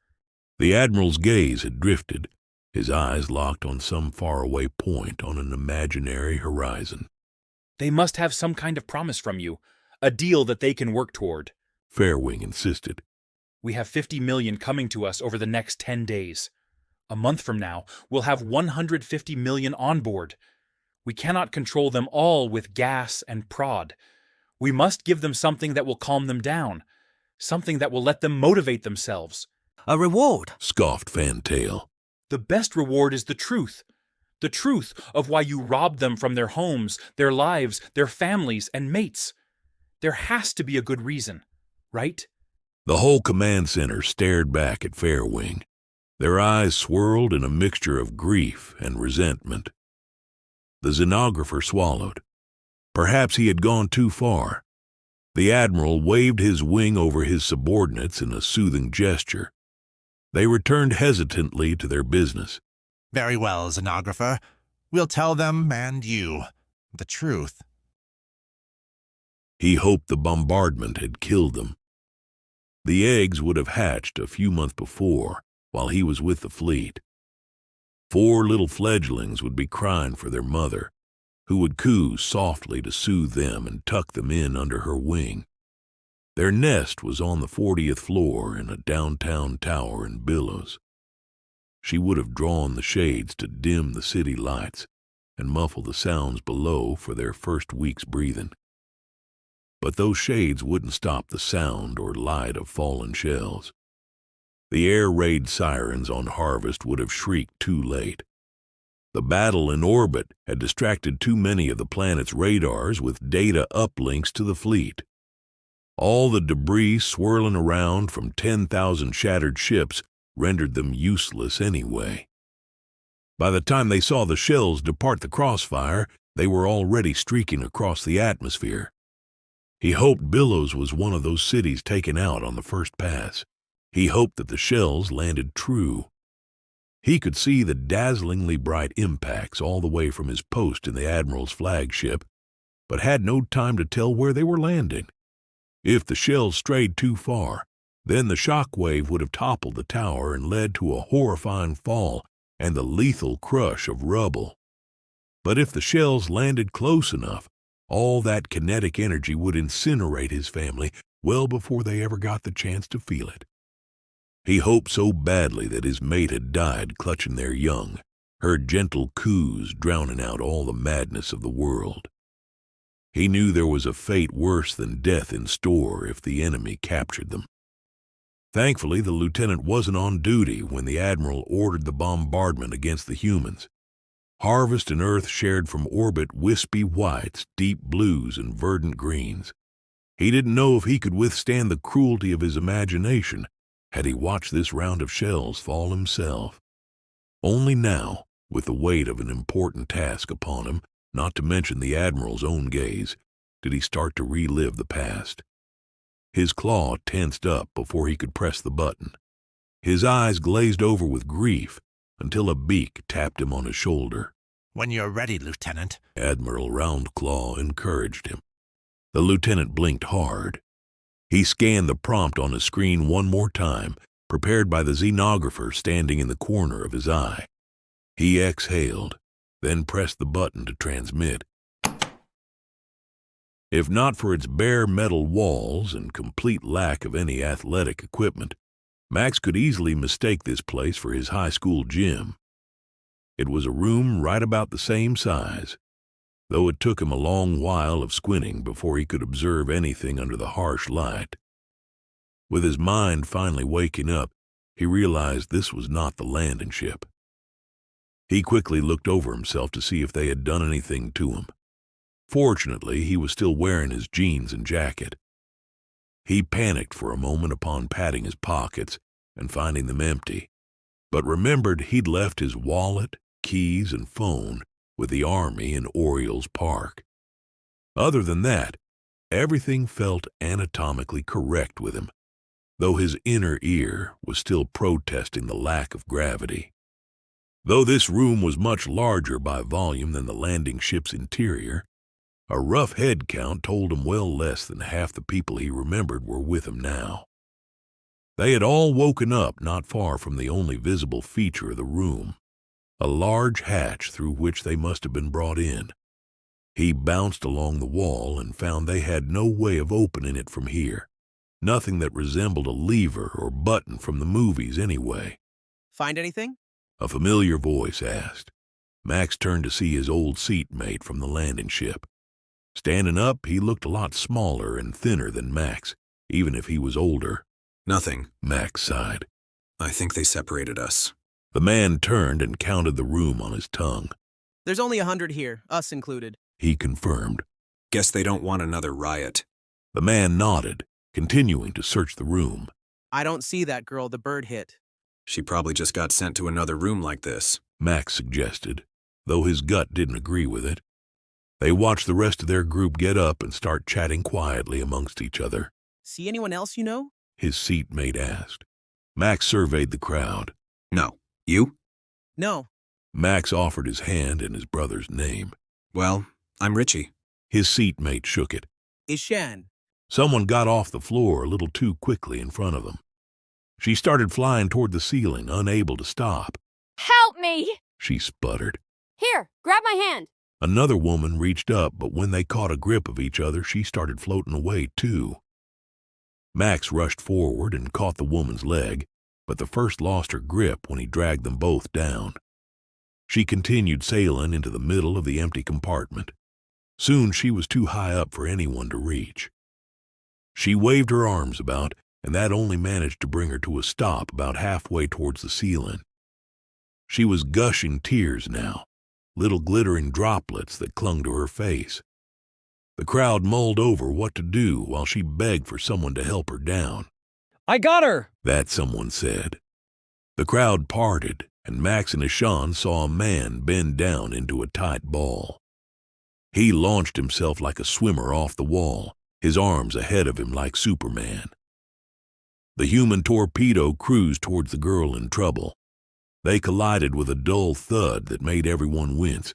The Admiral's gaze had drifted, his eyes locked on some faraway point on an imaginary horizon. They must have some kind of promise from you, a deal that they can work toward. Fairwing insisted. We have 50 million coming to us over the next 10 days. A month from now, we'll have 150 million on board. We cannot control them all with gas and prod. We must give them something that will calm them down, something that will let them motivate themselves. A reward, scoffed Fantail. The best reward is the truth of why you robbed them from their homes, their lives, their families, and mates. There has to be a good reason, right? The whole command center stared back at Fairwing. Their eyes swirled in a mixture of grief and resentment. The Zenographer swallowed. Perhaps he had gone too far. The Admiral waved his wing over his subordinates in a soothing gesture. They returned hesitantly to their business. Very well, Zenographer. We'll tell them, and you, the truth. He hoped the bombardment had killed them. The eggs would have hatched a few months before, while he was with the fleet. 4 little fledglings would be crying for their mother, who would coo softly to soothe them and tuck them in under her wing. Their nest was on the 40th floor in a downtown tower in Billows. She would have drawn the shades to dim the city lights and muffle the sounds below for their first week's breathing. But those shades wouldn't stop the sound or light of fallen shells. The air raid sirens on Harvest would have shrieked too late. The battle in orbit had distracted too many of the planet's radars with data uplinks to the fleet. All the debris swirling around from 10,000 shattered ships rendered them useless anyway. By the time they saw the shells depart the crossfire, they were already streaking across the atmosphere. He hoped Billows was one of those cities taken out on the first pass. He hoped that the shells landed true. He could see the dazzlingly bright impacts all the way from his post in the Admiral's flagship, but had no time to tell where they were landing. If the shells strayed too far, then the shock wave would have toppled the tower and led to a horrifying fall and the lethal crush of rubble. But if the shells landed close enough, all that kinetic energy would incinerate his family well before they ever got the chance to feel it. He hoped so badly that his mate had died clutching their young, her gentle coos drowning out all the madness of the world. He knew there was a fate worse than death in store if the enemy captured them. Thankfully, the lieutenant wasn't on duty when the Admiral ordered the bombardment against the humans. Harvest and Earth shared from orbit wispy whites, deep blues, and verdant greens. He didn't know if he could withstand the cruelty of his imagination had he watched this round of shells fall himself. Only now, with the weight of an important task upon him, not to mention the Admiral's own gaze, did he start to relive the past. His claw tensed up before he could press the button. His eyes glazed over with grief until a beak tapped him on his shoulder. When you're ready, Lieutenant, Admiral Roundclaw encouraged him. The lieutenant blinked hard. He scanned the prompt on his screen one more time, prepared by the xenographer standing in the corner of his eye. He exhaled, then pressed the button to transmit. If not for its bare metal walls and complete lack of any athletic equipment, Max could easily mistake this place for his high school gym. It was a room right about the same size, though it took him a long while of squinting before he could observe anything under the harsh light. With his mind finally waking up, he realized this was not the landing ship. He quickly looked over himself to see if they had done anything to him. Fortunately, he was still wearing his jeans and jacket. He panicked for a moment upon patting his pockets and finding them empty, but remembered he'd left his wallet, keys, and phone with the Army in Orioles Park. Other than that, everything felt anatomically correct with him, though his inner ear was still protesting the lack of gravity. Though this room was much larger by volume than the landing ship's interior, a rough head count told him well less than half the people he remembered were with him now. They had all woken up not far from the only visible feature of the room, a large hatch through which they must have been brought in. He bounced along the wall and found they had no way of opening it from here, nothing that resembled a lever or button from the movies anyway. Find anything? A familiar voice asked. Max turned to see his old seatmate from the landing ship. Standing up, he looked a lot smaller and thinner than Max, even if he was older. Nothing, Max sighed. I think they separated us. The man turned and counted the room on his tongue. There's only 100 here, us included. He confirmed. Guess they don't want another riot. The man nodded, continuing to search the room. I don't see that girl the bird hit. She probably just got sent to another room like this, Max suggested, though his gut didn't agree with it. They watched the rest of their group get up and start chatting quietly amongst each other. See anyone else you know? His seatmate asked. Max surveyed the crowd. No. You? No. Max offered his hand and his brother's name. Well, I'm Richie. His seatmate shook it. Ishan. Someone got off the floor a little too quickly in front of them. She started flying toward the ceiling, unable to stop. Help me! She sputtered. Here, grab my hand. Another woman reached up, but when they caught a grip of each other, she started floating away, too. Max rushed forward and caught the woman's leg, but the first lost her grip when he dragged them both down. She continued sailing into the middle of the empty compartment. Soon she was too high up for anyone to reach. She waved her arms about, and that only managed to bring her to a stop about halfway towards the ceiling. She was gushing tears now, little glittering droplets that clung to her face. The crowd mulled over what to do while she begged for someone to help her down. I got her! That someone said. The crowd parted, and Max and Ishan saw a man bend down into a tight ball. He launched himself like a swimmer off the wall, his arms ahead of him like Superman. The human torpedo cruised towards the girl in trouble. They collided with a dull thud that made everyone wince,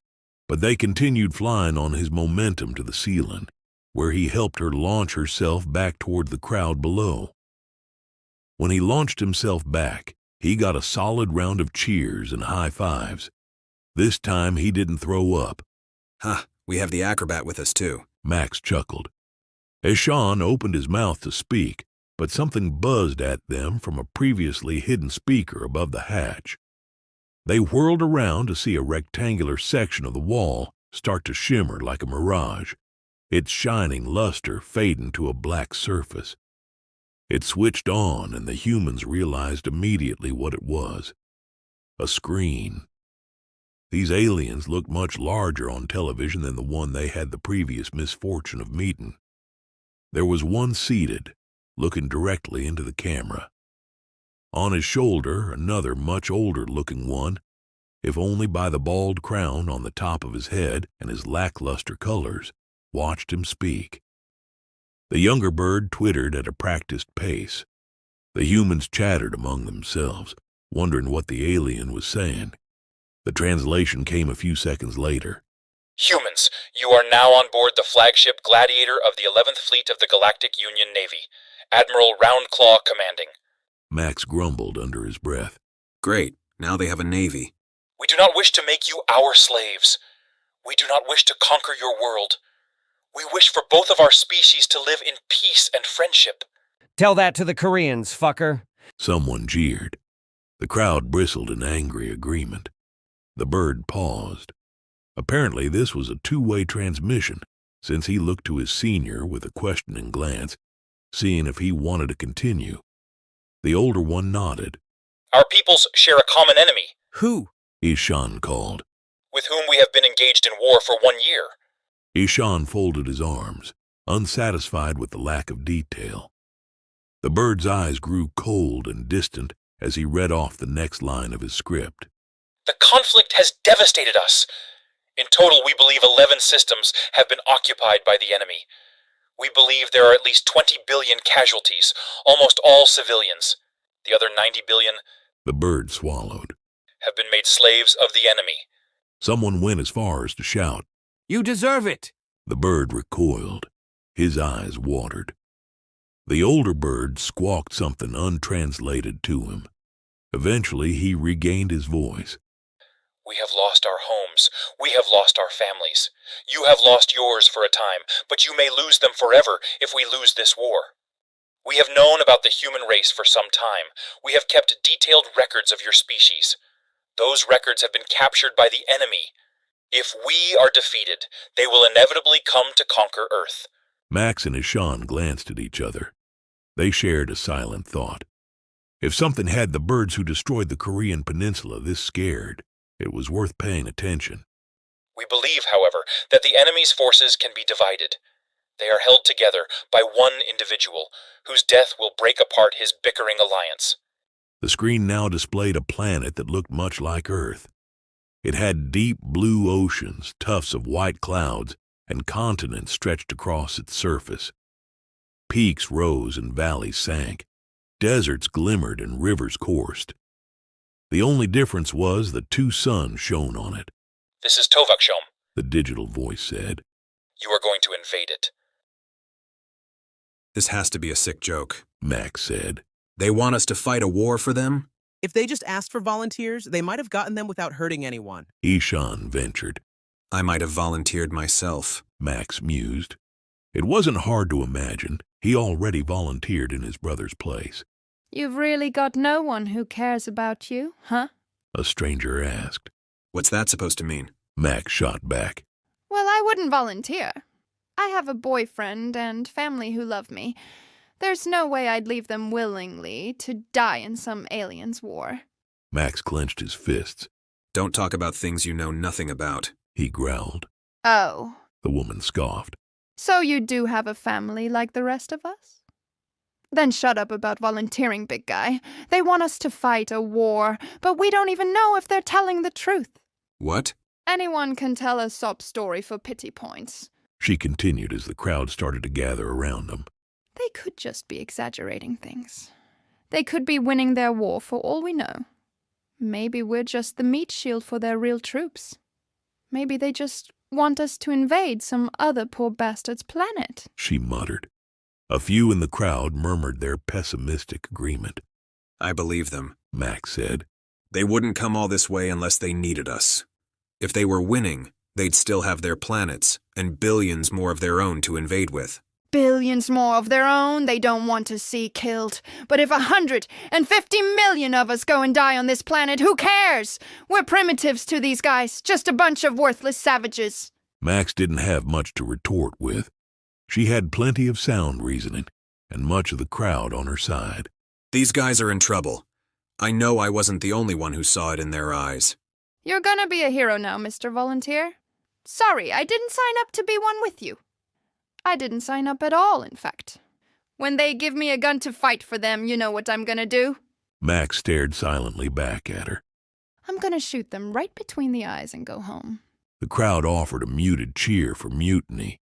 but they continued flying on his momentum to the ceiling, where he helped her launch herself back toward the crowd below. When he launched himself back, he got a solid round of cheers and high fives. This time he didn't throw up. Huh, we have the acrobat with us too. Max chuckled. Ishan opened his mouth to speak, but something buzzed at them from a previously hidden speaker above the hatch. They whirled around to see a rectangular section of the wall start to shimmer like a mirage, its shining luster fading to a black surface. It switched on, and the humans realized immediately what it was. A screen. These aliens looked much larger on television than the one they had the previous misfortune of meeting. There was one seated, looking directly into the camera. On his shoulder, another much older-looking one, if only by the bald crown on the top of his head and his lackluster colors, watched him speak. The younger bird twittered at a practiced pace. The humans chattered among themselves, wondering what the alien was saying. The translation came a few seconds later. Humans, you are now on board the flagship Gladiator of the 11th Fleet of the Galactic Union Navy. Admiral Roundclaw commanding. Max grumbled under his breath. Great, now they have a navy. We do not wish to make you our slaves. We do not wish to conquer your world. We wish for both of our species to live in peace and friendship. Tell that to the Koreans, fucker. Someone jeered. The crowd bristled in angry agreement. The bird paused. Apparently this was a two-way transmission, since he looked to his senior with a questioning glance, seeing if he wanted to continue. The older one nodded. Our peoples share a common enemy. Who? Ishan called. With whom we have been engaged in war for 1 year. Ishan folded his arms, unsatisfied with the lack of detail. The bird's eyes grew cold and distant as he read off the next line of his script. The conflict has devastated us. In total, we believe 11 systems have been occupied by the enemy. We believe there are at least 20 billion casualties, almost all civilians. The other 90 billion, the bird swallowed, have been made slaves of the enemy. Someone went as far as to shout, You deserve it! The bird recoiled. His eyes watered. The older bird squawked something untranslated to him. Eventually, he regained his voice. We have lost our homes. We have lost our families. You have lost yours for a time, but you may lose them forever if we lose this war. We have known about the human race for some time. We have kept detailed records of your species. Those records have been captured by the enemy. If we are defeated, they will inevitably come to conquer Earth. Max and Ishan glanced at each other. They shared a silent thought. If something had the birds who destroyed the Korean peninsula this scared, it was worth paying attention. We believe, however, that the enemy's forces can be divided. They are held together by one individual, whose death will break apart his bickering alliance. The screen now displayed a planet that looked much like Earth. It had deep blue oceans, tufts of white clouds, and continents stretched across its surface. Peaks rose and valleys sank. Deserts glimmered and rivers coursed. The only difference was the two suns shone on it. This is Tovakshom, the digital voice said. You are going to invade it. This has to be a sick joke, Max said. They want us to fight a war for them? If they just asked for volunteers, they might have gotten them without hurting anyone. Ishan ventured. I might have volunteered myself, Max mused. It wasn't hard to imagine. He already volunteered in his brother's place. You've really got no one who cares about you, huh? A stranger asked. What's that supposed to mean? Max shot back. Well, I wouldn't volunteer. I have a boyfriend and family who love me. There's no way I'd leave them willingly to die in some alien's war. Max clenched his fists. Don't talk about things you know nothing about, he growled. Oh. The woman scoffed. So you do have a family like the rest of us? Then shut up about volunteering, big guy. They want us to fight a war, but we don't even know if they're telling the truth. What? Anyone can tell a sob story for pity points. She continued as the crowd started to gather around them. They could just be exaggerating things. They could be winning their war for all we know. Maybe we're just the meat shield for their real troops. Maybe they just want us to invade some other poor bastard's planet. She muttered. A few in the crowd murmured their pessimistic agreement. I believe them, Max said. They wouldn't come all this way unless they needed us. If they were winning, they'd still have their planets and billions more of their own to invade with. Billions more of their own they don't want to see killed. But if 150 million of us go and die on this planet, who cares? We're primitives to these guys, just a bunch of worthless savages. Max didn't have much to retort with. She had plenty of sound reasoning, and much of the crowd on her side. These guys are in trouble. I know I wasn't the only one who saw it in their eyes. You're gonna be a hero now, Mr. Volunteer. Sorry, I didn't sign up to be one with you. I didn't sign up at all, in fact. When they give me a gun to fight for them, you know what I'm gonna do? Max stared silently back at her. I'm gonna shoot them right between the eyes and go home. The crowd offered a muted cheer for mutiny.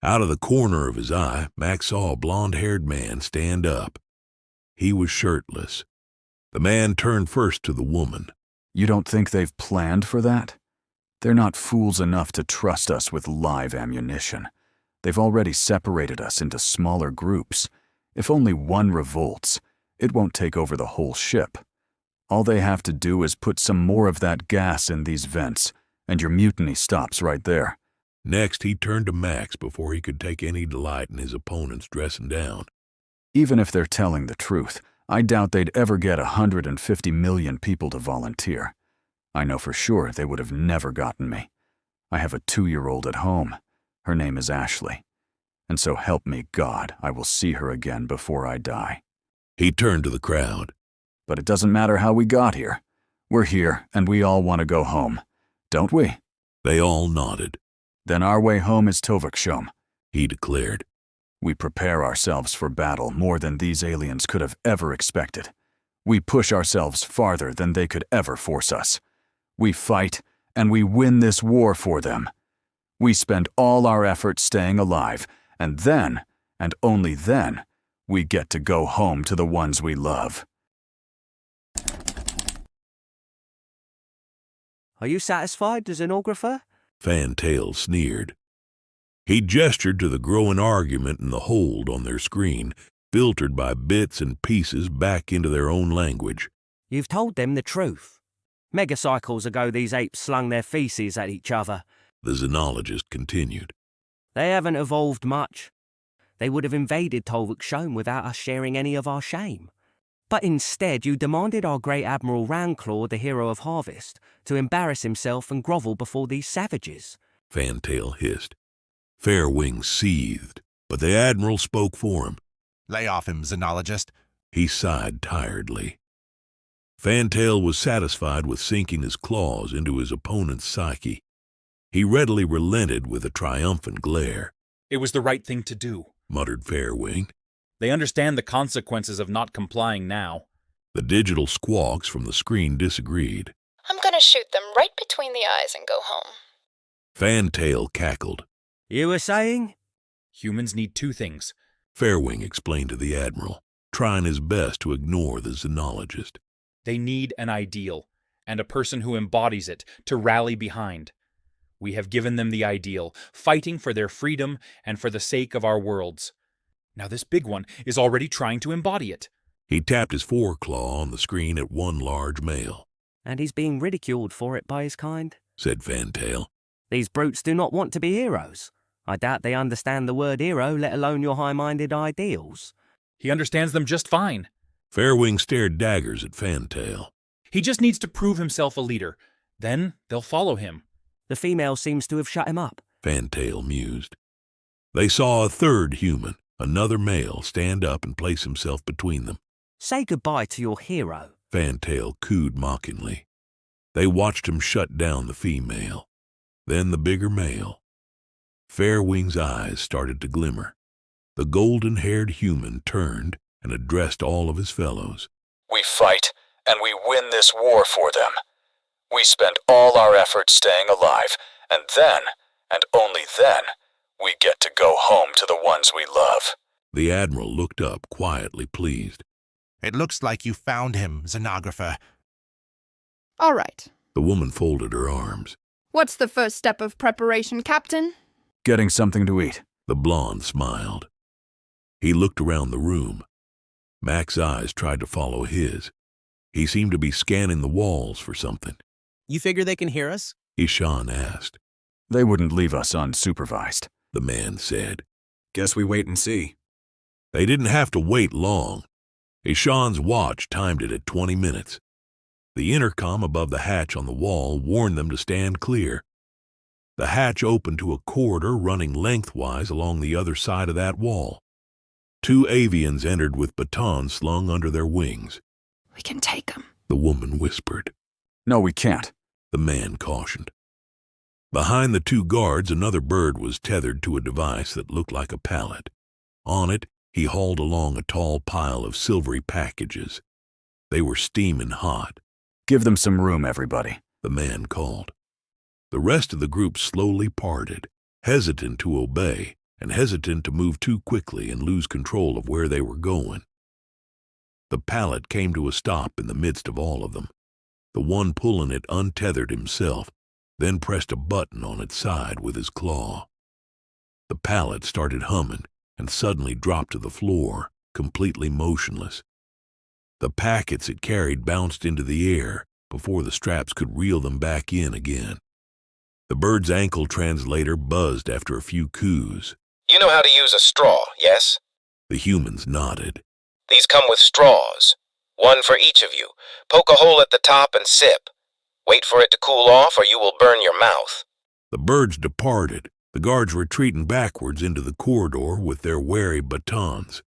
Out of the corner of his eye, Max saw a blond-haired man stand up. He was shirtless. The man turned first to the woman. You don't think they've planned for that? They're not fools enough to trust us with live ammunition. They've already separated us into smaller groups, If only one revolts, it won't take over the whole ship. All they have to do is put some more of that gas in these vents, and your mutiny stops right there. Next, he turned to Max before he could take any delight in his opponent's dressing down. Even if they're telling the truth, I doubt they'd ever get 150 million people to volunteer. I know for sure they would have never gotten me. I have a 2-year-old at home. Her name is Ashley. And so help me God, I will see her again before I die. He turned to the crowd. But it doesn't matter how we got here. We're here, and we all want to go home. Don't we? They all nodded. Then our way home is Tovukshom, he declared. We prepare ourselves for battle more than these aliens could have ever expected. We push ourselves farther than they could ever force us. We fight, and we win this war for them. We spend all our effort staying alive, and then, and only then, we get to go home to the ones we love. Are you satisfied, Zenographer? Fantail sneered. He gestured to the growing argument in the hold on their screen, filtered by bits and pieces back into their own language. You've told them the truth. Megacycles ago these apes slung their feces at each other. The xenologist continued. They haven't evolved much. They would have invaded Tovukshom without us sharing any of our shame. But instead you demanded our great Admiral Roundclaw, the hero of Harvest, to embarrass himself and grovel before these savages. Fantail hissed. Fairwing seethed, but the Admiral spoke for him. Lay off him, xenologist. He sighed tiredly. Fantail was satisfied with sinking his claws into his opponent's psyche. He readily relented with a triumphant glare. It was the right thing to do, muttered Fairwing. They understand the consequences of not complying now. The digital squawks from the screen disagreed. I'm gonna shoot them right between the eyes and go home. Fantail cackled. You were saying? Humans need 2 things. Fairwing explained to the Admiral, trying his best to ignore the xenologist. They need an ideal, and a person who embodies it to rally behind. We have given them the ideal, fighting for their freedom and for the sake of our worlds. Now this big one is already trying to embody it. He tapped his foreclaw on the screen at one large male. And he's being ridiculed for it by his kind, said Fantail. These brutes do not want to be heroes. I doubt they understand the word hero, let alone your high-minded ideals. He understands them just fine. Fairwing stared daggers at Fantail. He just needs to prove himself a leader. Then they'll follow him. The female seems to have shut him up, Fantail mused. They saw a third human, another male, stand up and place himself between them. Say goodbye to your hero, Fantail cooed mockingly. They watched him shut down the female, then the bigger male. Fairwing's eyes started to glimmer. The golden-haired human turned and addressed all of his fellows. We fight, and we win this war for them. We spend all our effort staying alive, and then, and only then, we get to go home to the ones we love. The Admiral looked up, quietly pleased. It looks like you found him, Xenographer. All right. The woman folded her arms. What's the first step of preparation, Captain? Getting something to eat. The blonde smiled. He looked around the room. Mac's eyes tried to follow his. He seemed to be scanning the walls for something. You figure they can hear us? Ishan asked. They wouldn't leave us unsupervised, the man said. Guess we wait and see. They didn't have to wait long. Ishan's watch timed it at 20 minutes. The intercom above the hatch on the wall warned them to stand clear. The hatch opened to a corridor running lengthwise along the other side of that wall. 2 avians entered with batons slung under their wings. We can take them, the woman whispered. No, we can't, the man cautioned. Behind the 2 guards, another bird was tethered to a device that looked like a pallet. On it, he hauled along a tall pile of silvery packages. They were steaming hot. Give them some room, everybody, the man called. The rest of the group slowly parted, hesitant to obey and hesitant to move too quickly and lose control of where they were going. The pallet came to a stop in the midst of all of them. The one pulling it untethered himself, then pressed a button on its side with his claw. The pallet started humming and suddenly dropped to the floor, completely motionless. The packets it carried bounced into the air before the straps could reel them back in again. The bird's ankle translator buzzed after a few coos. You know how to use a straw, yes? The humans nodded. These come with straws. One for each of you. Poke a hole at the top and sip. Wait for it to cool off or you will burn your mouth. The birds departed, the guards retreating backwards into the corridor with their wary batons.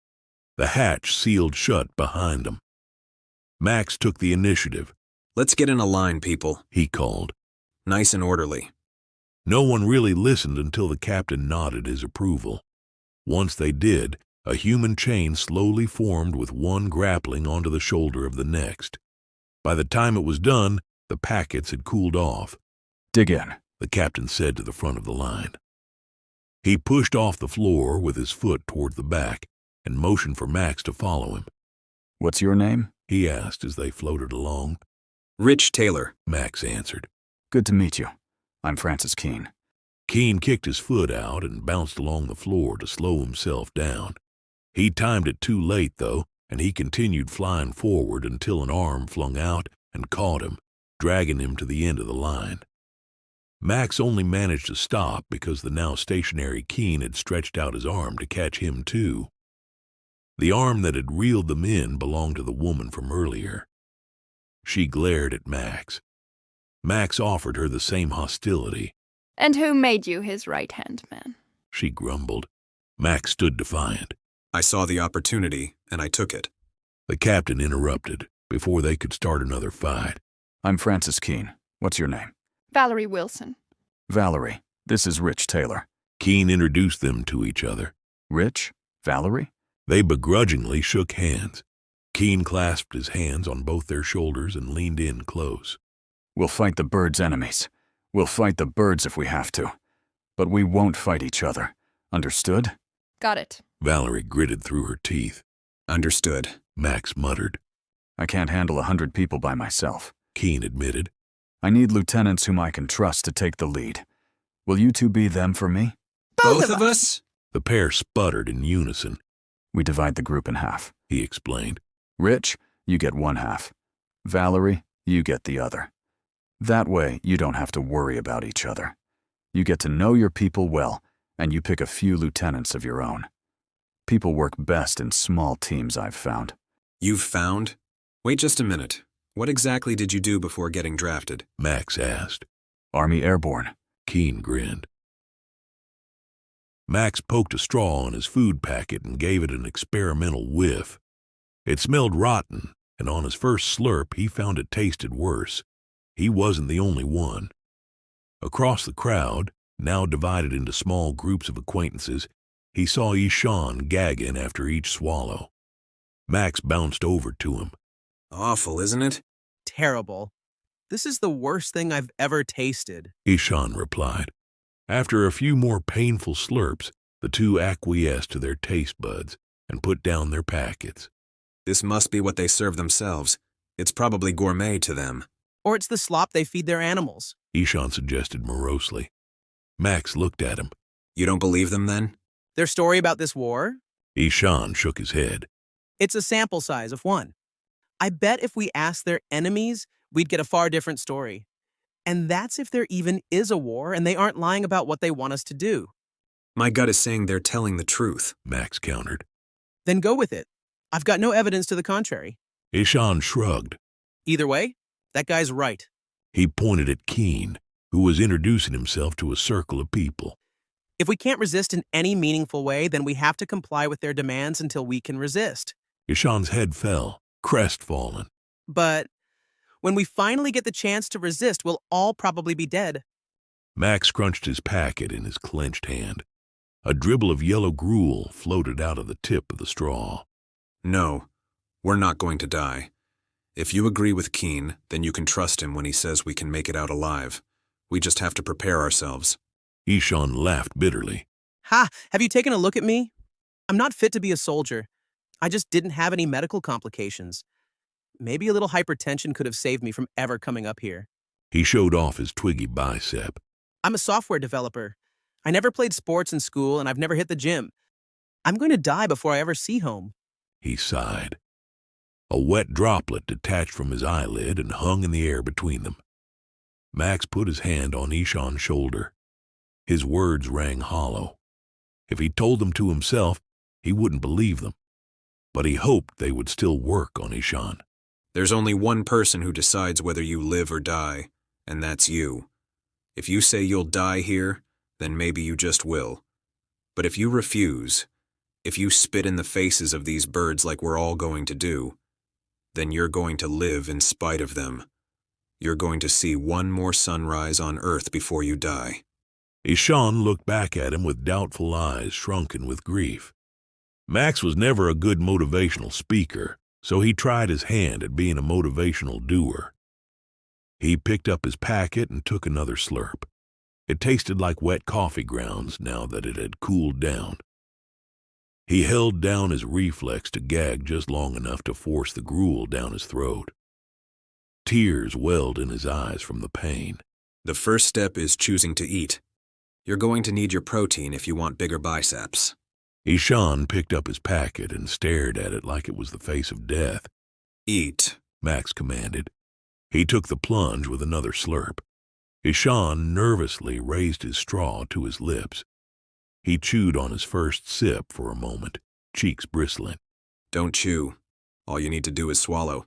The hatch sealed shut behind them. Max took the initiative. Let's get in a line, people, he called. Nice and orderly. No one really listened until the captain nodded his approval. Once they did, a human chain slowly formed with one grappling onto the shoulder of the next. By the time it was done, the packets had cooled off. Dig in, the captain said to the front of the line. He pushed off the floor with his foot toward the back and motioned for Max to follow him. What's your name? He asked as they floated along. Rich Taylor, Max answered. Good to meet you. I'm Francis Keene. Keene kicked his foot out and bounced along the floor to slow himself down. He timed it too late, though, and he continued flying forward until an arm flung out and caught him, dragging him to the end of the line. Max only managed to stop because the now stationary Keene had stretched out his arm to catch him, too. The arm that had reeled them in belonged to the woman from earlier. She glared at Max. Max offered her the same hostility. And who made you his right-hand man? She grumbled. Max stood defiant. I saw the opportunity, and I took it. The captain interrupted before they could start another fight. I'm Francis Keene. What's your name? Valerie Wilson. Valerie, this is Rich Taylor. Keene introduced them to each other. Rich? Valerie? They begrudgingly shook hands. Keene clasped his hands on both their shoulders and leaned in close. We'll fight the birds' enemies. We'll fight the birds if we have to. But we won't fight each other. Understood? Got it. Valerie gritted through her teeth. Understood, Max muttered. I can't handle 100 people by myself, Keene admitted. I need lieutenants whom I can trust to take the lead. Will you two be them for me? Both of us? The pair sputtered in unison. We divide the group in half, he explained. Rich, you get one half. Valerie, you get the other. That way, you don't have to worry about each other. You get to know your people well, and you pick a few lieutenants of your own. People work best in small teams, I've found. You've found? Wait just a minute. What exactly did you do before getting drafted? Max asked. Army Airborne. Keene grinned. Max poked a straw on his food packet and gave it an experimental whiff. It smelled rotten, and on his first slurp he found it tasted worse. He wasn't the only one. Across the crowd, now divided into small groups of acquaintances, he saw Ishan gagging after each swallow. Max bounced over to him. Awful, isn't it? Terrible. This is the worst thing I've ever tasted, Ishan replied. After a few more painful slurps, the two acquiesced to their taste buds and put down their packets. This must be what they serve themselves. It's probably gourmet to them. Or it's the slop they feed their animals, Ishan suggested morosely. Max looked at him. You don't believe them, then? Their story about this war? Ishan shook his head. It's a sample size of one. I bet if we asked their enemies, we'd get a far different story. And that's if there even is a war and they aren't lying about what they want us to do. My gut is saying they're telling the truth, Max countered. Then go with it. I've got no evidence to the contrary. Ishan shrugged. Either way, that guy's right. He pointed at Keene, who was introducing himself to a circle of people. If we can't resist in any meaningful way, then we have to comply with their demands until we can resist. Ishan's head fell, crestfallen. But when we finally get the chance to resist, we'll all probably be dead. Max crunched his packet in his clenched hand. A dribble of yellow gruel floated out of the tip of the straw. No, we're not going to die. If you agree with Keene, then you can trust him when he says we can make it out alive. We just have to prepare ourselves. Ishan laughed bitterly. Ha! Have you taken a look at me? I'm not fit to be a soldier. I just didn't have any medical complications. Maybe a little hypertension could have saved me from ever coming up here. He showed off his twiggy bicep. I'm a software developer. I never played sports in school, and I've never hit the gym. I'm going to die before I ever see home. he sighed. A wet droplet detached from his eyelid and hung in the air between them. Max put his hand on Ishan's shoulder. His words rang hollow. If he told them to himself, he wouldn't believe them. But he hoped they would still work on Ishan. There's only one person who decides whether you live or die, and that's you. If you say you'll die here, then maybe you just will. But if you refuse, if you spit in the faces of these birds like we're all going to do, then you're going to live in spite of them. You're going to see one more sunrise on Earth before you die. Ishan looked back at him with doubtful eyes shrunken with grief. Max was never a good motivational speaker, so he tried his hand at being a motivational doer. He picked up his packet and took another slurp. It tasted like wet coffee grounds now that it had cooled down. He held down his reflex to gag just long enough to force the gruel down his throat. Tears welled in his eyes from the pain. The first step is choosing to eat. You're going to need your protein if you want bigger biceps. Ishan picked up his packet and stared at it like it was the face of death. Eat, Max commanded. He took the plunge with another slurp. Ishan nervously raised his straw to his lips. He chewed on his first sip for a moment, cheeks bristling. Don't chew. All you need to do is swallow.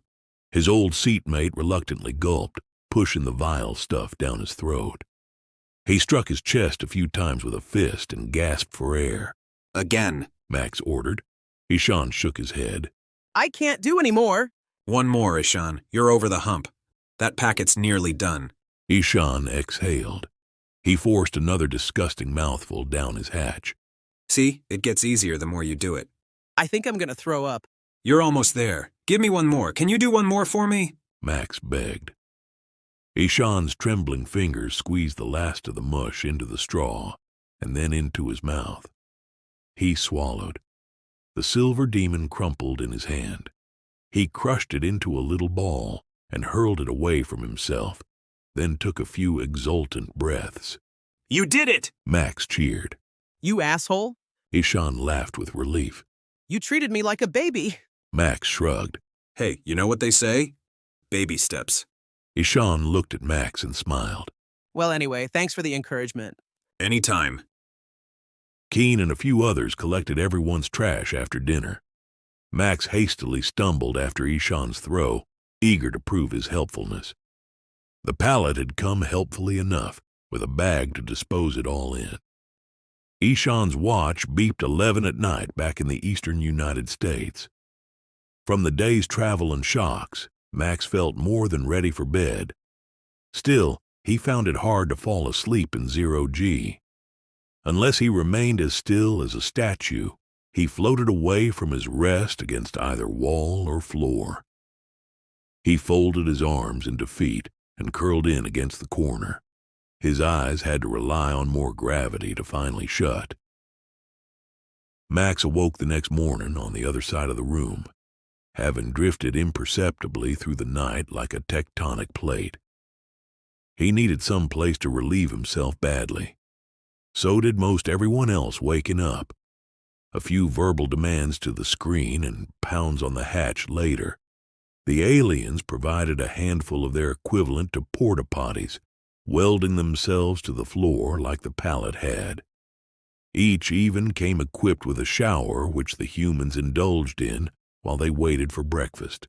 His old seatmate reluctantly gulped, pushing the vile stuff down his throat. He struck his chest a few times with a fist and gasped for air. Again, Max ordered. Ishan shook his head. I can't do any more. One more, Ishan. You're over the hump. That packet's nearly done. Ishan exhaled. He forced another disgusting mouthful down his hatch. See, it gets easier the more you do it. I think I'm going to throw up. You're almost there. Give me one more. Can you do one more for me? Max begged. Ishan's trembling fingers squeezed the last of the mush into the straw and then into his mouth. He swallowed. The silver demon crumpled in his hand. He crushed it into a little ball and hurled it away from himself, then took a few exultant breaths. You did it! Max cheered. You asshole. Ishan laughed with relief. You treated me like a baby. Max shrugged. Hey, you know what they say? Baby steps. Ishan looked at Max and smiled. Well, anyway, thanks for the encouragement. Anytime. Keen and a few others collected everyone's trash after dinner. Max hastily stumbled after Ishan's throw, eager to prove his helpfulness. The pallet had come helpfully enough, with a bag to dispose it all in. Ishan's watch beeped 11 at night back in the eastern United States. From the day's travel and shocks, Max felt more than ready for bed. Still, he found it hard to fall asleep in 0G. Unless he remained as still as a statue, he floated away from his rest against either wall or floor. He folded his arms into feet and curled in against the corner. His eyes had to rely on more gravity to finally shut. Max awoke the next morning on the other side of the room, having drifted imperceptibly through the night like a tectonic plate. He needed some place to relieve himself badly. So did most everyone else waking up. A few verbal demands to the screen and pounds on the hatch later. The aliens provided a handful of their equivalent to porta-potties, welding themselves to the floor like the pallet had. Each even came equipped with a shower which the humans indulged in while they waited for breakfast.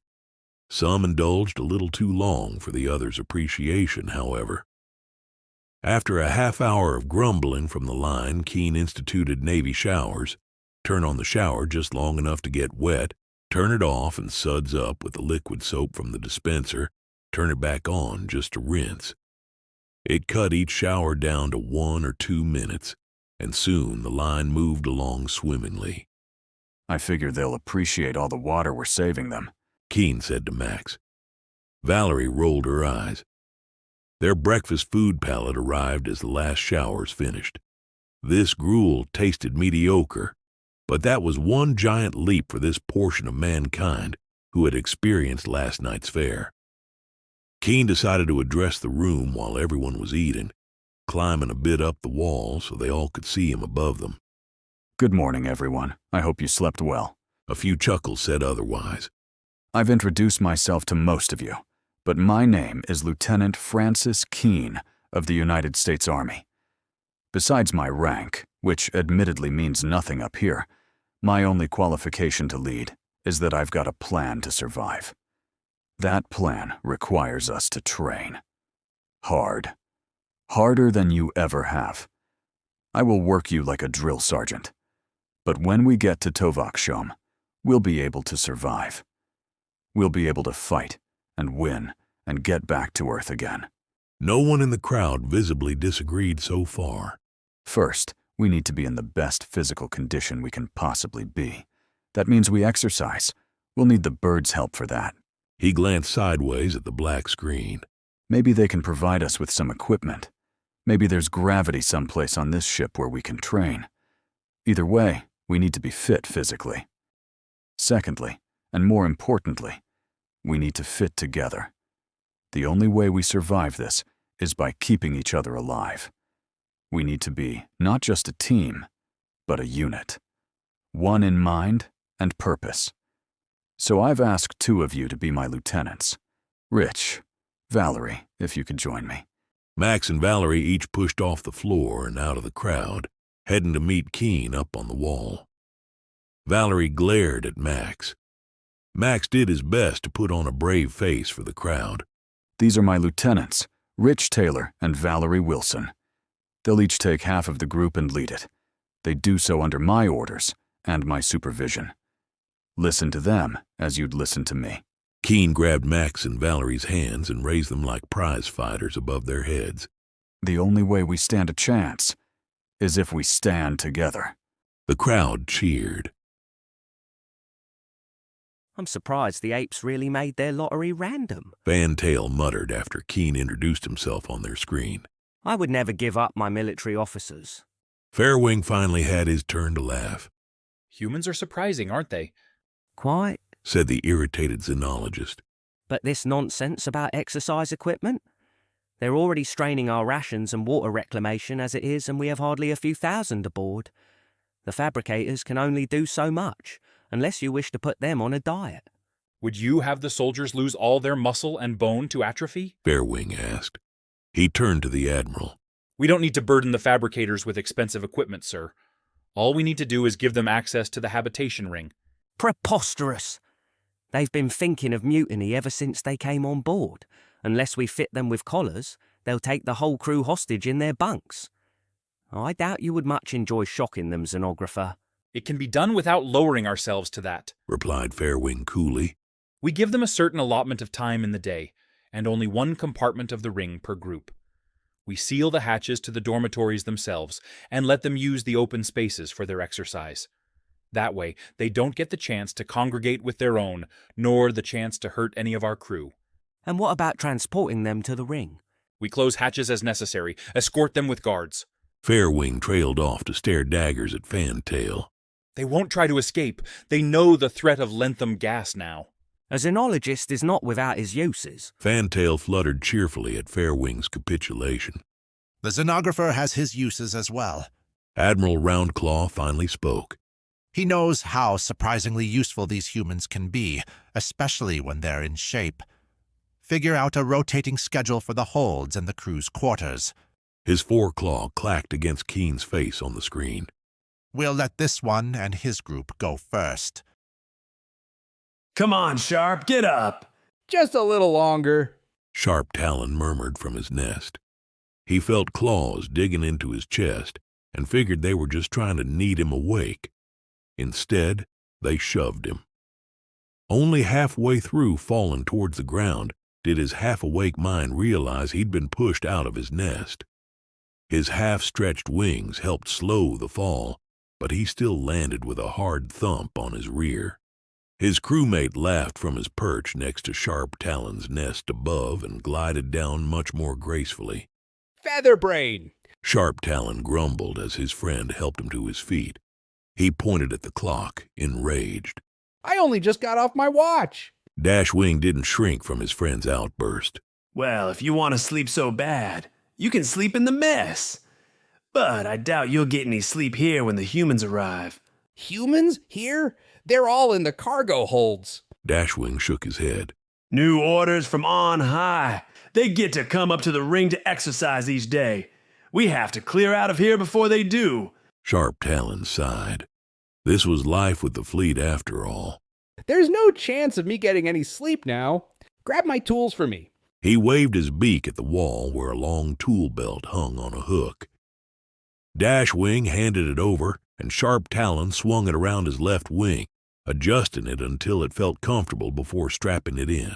Some indulged a little too long for the others' appreciation, however. After a half hour of grumbling from the line, Keen instituted Navy showers. Turn on the shower just long enough to get wet, turn it off and suds up with the liquid soap from the dispenser, turn it back on just to rinse. It cut each shower down to 1 or 2 minutes, and soon the line moved along swimmingly. I figure they'll appreciate all the water we're saving them, Keen said to Max. Valerie rolled her eyes. Their breakfast food pallet arrived as the last showers finished. This gruel tasted mediocre, but that was one giant leap for this portion of mankind who had experienced last night's fare. Keen decided to address the room while everyone was eating, climbing a bit up the wall so they all could see him above them. Good morning, everyone. I hope you slept well. A few chuckles said otherwise. I've introduced myself to most of you, but my name is Lieutenant Francis Keene of the United States Army. Besides my rank, which admittedly means nothing up here, my only qualification to lead is that I've got a plan to survive. That plan requires us to train. Hard. Harder than you ever have. I will work you like a drill sergeant. But when we get to Tovakshom, we'll be able to survive. We'll be able to fight and win and get back to Earth again. No one in the crowd visibly disagreed so far. First, we need to be in the best physical condition we can possibly be. That means we exercise. We'll need the birds' help for that. He glanced sideways at the black screen. Maybe they can provide us with some equipment. Maybe there's gravity someplace on this ship where we can train. Either way, we need to be fit physically. Secondly, and more importantly, we need to fit together. The only way we survive this is by keeping each other alive. We need to be not just a team, but a unit. One in mind and purpose. So I've asked 2 of you to be my lieutenants. Rich, Valerie, if you could join me. Max and Valerie each pushed off the floor and out of the crowd, heading to meet Keene up on the wall. Valerie glared at Max. Max did his best to put on a brave face for the crowd. These are my lieutenants, Rich Taylor and Valerie Wilson. They'll each take half of the group and lead it. They do so under my orders and my supervision. Listen to them as you'd listen to me. Keene grabbed Max and Valerie's hands and raised them like prize fighters above their heads. The only way we stand a chance is if we stand together. The crowd cheered. I'm surprised the apes really made their lottery random, Van Tail muttered after Keene introduced himself on their screen. I would never give up my military officers. Fairwing finally had his turn to laugh. Humans are surprising, aren't they? Quite, said the irritated xenologist. But this nonsense about exercise equipment? They're already straining our rations and water reclamation as it is, and we have hardly a few thousand aboard. The fabricators can only do so much, unless you wish to put them on a diet. Would you have the soldiers lose all their muscle and bone to atrophy? Fairwing asked. He turned to the Admiral. We don't need to burden the fabricators with expensive equipment, sir. All we need to do is give them access to the habitation ring. Preposterous! They've been thinking of mutiny ever since they came on board. Unless we fit them with collars, they'll take the whole crew hostage in their bunks. I doubt you would much enjoy shocking them, xenographer. It can be done without lowering ourselves to that, replied Fairwing coolly. We give them a certain allotment of time in the day, and only one compartment of the ring per group. We seal the hatches to the dormitories themselves, and let them use the open spaces for their exercise. That way, they don't get the chance to congregate with their own, nor the chance to hurt any of our crew. And what about transporting them to the ring? We close hatches as necessary, escort them with guards. Fairwing trailed off to stare daggers at Fantail. They won't try to escape. They know the threat of lanthanum gas now. A xenologist is not without his uses. Fantail fluttered cheerfully at Fairwing's capitulation. The xenographer has his uses as well. Admiral Roundclaw finally spoke. He knows how surprisingly useful these humans can be, especially when they're in shape. Figure out a rotating schedule for the holds and the crew's quarters. His foreclaw clacked against Keene's face on the screen. We'll let this one and his group go first. Come on, Sharp, get up. Just a little longer. Sharp Talon murmured from his nest. He felt claws digging into his chest and figured they were just trying to knead him awake. Instead, they shoved him. Only halfway through falling towards the ground did his half-awake mind realize he'd been pushed out of his nest. His half-stretched wings helped slow the fall, but he still landed with a hard thump on his rear. His crewmate laughed from his perch next to Sharp Talon's nest above and glided down much more gracefully. Featherbrain! Sharp Talon grumbled as his friend helped him to his feet. He pointed at the clock, enraged. I only just got off my watch. Dashwing didn't shrink from his friend's outburst. Well, if you want to sleep so bad, you can sleep in the mess. But I doubt you'll get any sleep here when the humans arrive. Humans? Here? They're all in the cargo holds. Dashwing shook his head. New orders from on high. They get to come up to the ring to exercise each day. We have to clear out of here before they do. Sharp Talon sighed. This was life with the fleet after all. There's no chance of me getting any sleep now. Grab my tools for me. He waved his beak at the wall where a long tool belt hung on a hook. Dashwing handed it over, and Sharp Talon swung it around his left wing, adjusting it until it felt comfortable before strapping it in.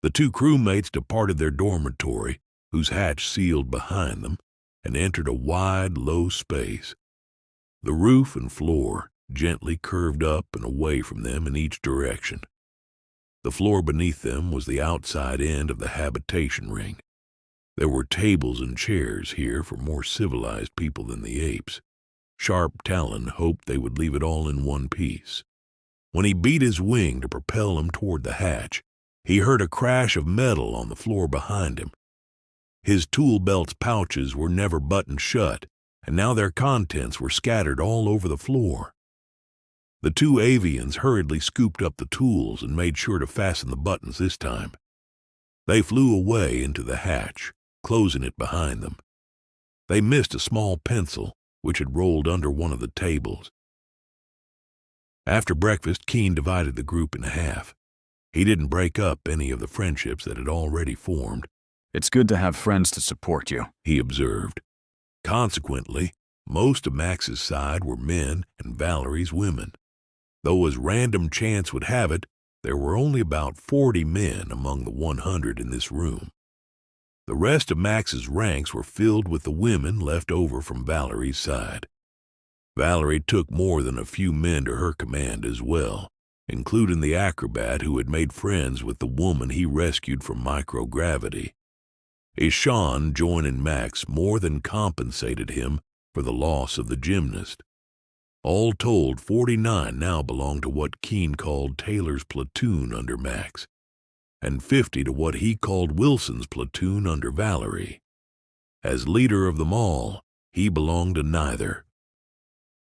The two crewmates departed their dormitory, whose hatch sealed behind them, and entered a wide, low space. The roof and floor gently curved up and away from them in each direction. The floor beneath them was the outside end of the habitation ring. There were tables and chairs here for more civilized people than the apes. Sharp Talon hoped they would leave it all in one piece. When he beat his wing to propel him toward the hatch, he heard a crash of metal on the floor behind him. His tool belt's pouches were never buttoned shut, and now their contents were scattered all over the floor. The two avians hurriedly scooped up the tools and made sure to fasten the buttons this time. They flew away into the hatch, closing it behind them. They missed a small pencil, which had rolled under one of the tables. After breakfast, Keen divided the group in half. He didn't break up any of the friendships that had already formed. It's good to have friends to support you, he observed. Consequently, most of Max's side were men and Valerie's women. Though as random chance would have it, there were only about 40 men among the 100 in this room. The rest of Max's ranks were filled with the women left over from Valerie's side. Valerie took more than a few men to her command as well, including the acrobat who had made friends with the woman he rescued from microgravity. Ishan joining Max more than compensated him for the loss of the gymnast. All told, 49 now belonged to what Keen called Taylor's platoon under Max, and 50 to what he called Wilson's platoon under Valerie. As leader of them all, he belonged to neither.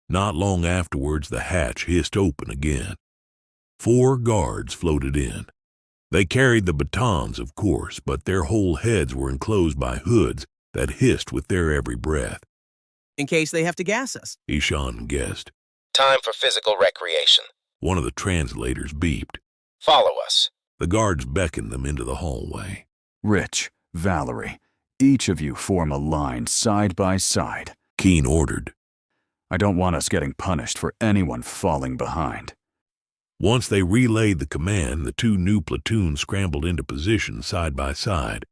Not long afterwards, the hatch hissed open again. 4 guards floated in. They carried the batons, of course, but their whole heads were enclosed by hoods that hissed with their every breath. In case they have to gas us, Ishan guessed. Time for physical recreation. One of the translators beeped. Follow us. The guards beckoned them into the hallway. Rich, Valerie, each of you form a line side by side, Keen ordered. I don't want us getting punished for anyone falling behind. Once they relayed the command, the 2 new platoons scrambled into position side by side,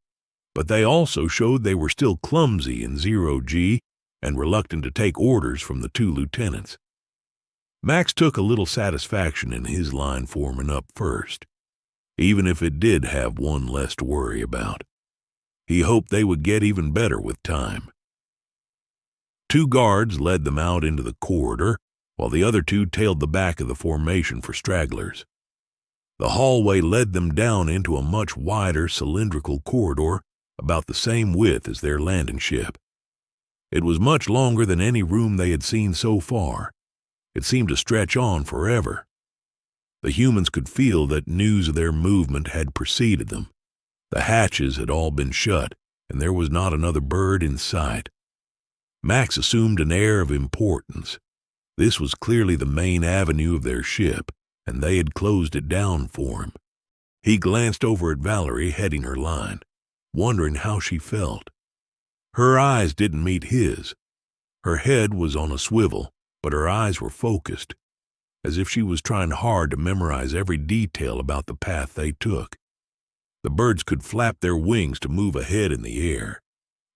but they also showed they were still clumsy in 0G and reluctant to take orders from the 2 lieutenants. Max took a little satisfaction in his line forming up first, even if it did have one less to worry about. He hoped they would get even better with time. 2 guards led them out into the corridor, while the other 2 tailed the back of the formation for stragglers. The hallway led them down into a much wider cylindrical corridor about the same width as their landing ship. It was much longer than any room they had seen so far. It seemed to stretch on forever. The humans could feel that news of their movement had preceded them. The hatches had all been shut, and there was not another bird in sight. Max assumed an air of importance. This was clearly the main avenue of their ship, and they had closed it down for him. He glanced over at Valerie heading her line, wondering how she felt. Her eyes didn't meet his. Her head was on a swivel, but her eyes were focused, as if she was trying hard to memorize every detail about the path they took. The birds could flap their wings to move ahead in the air,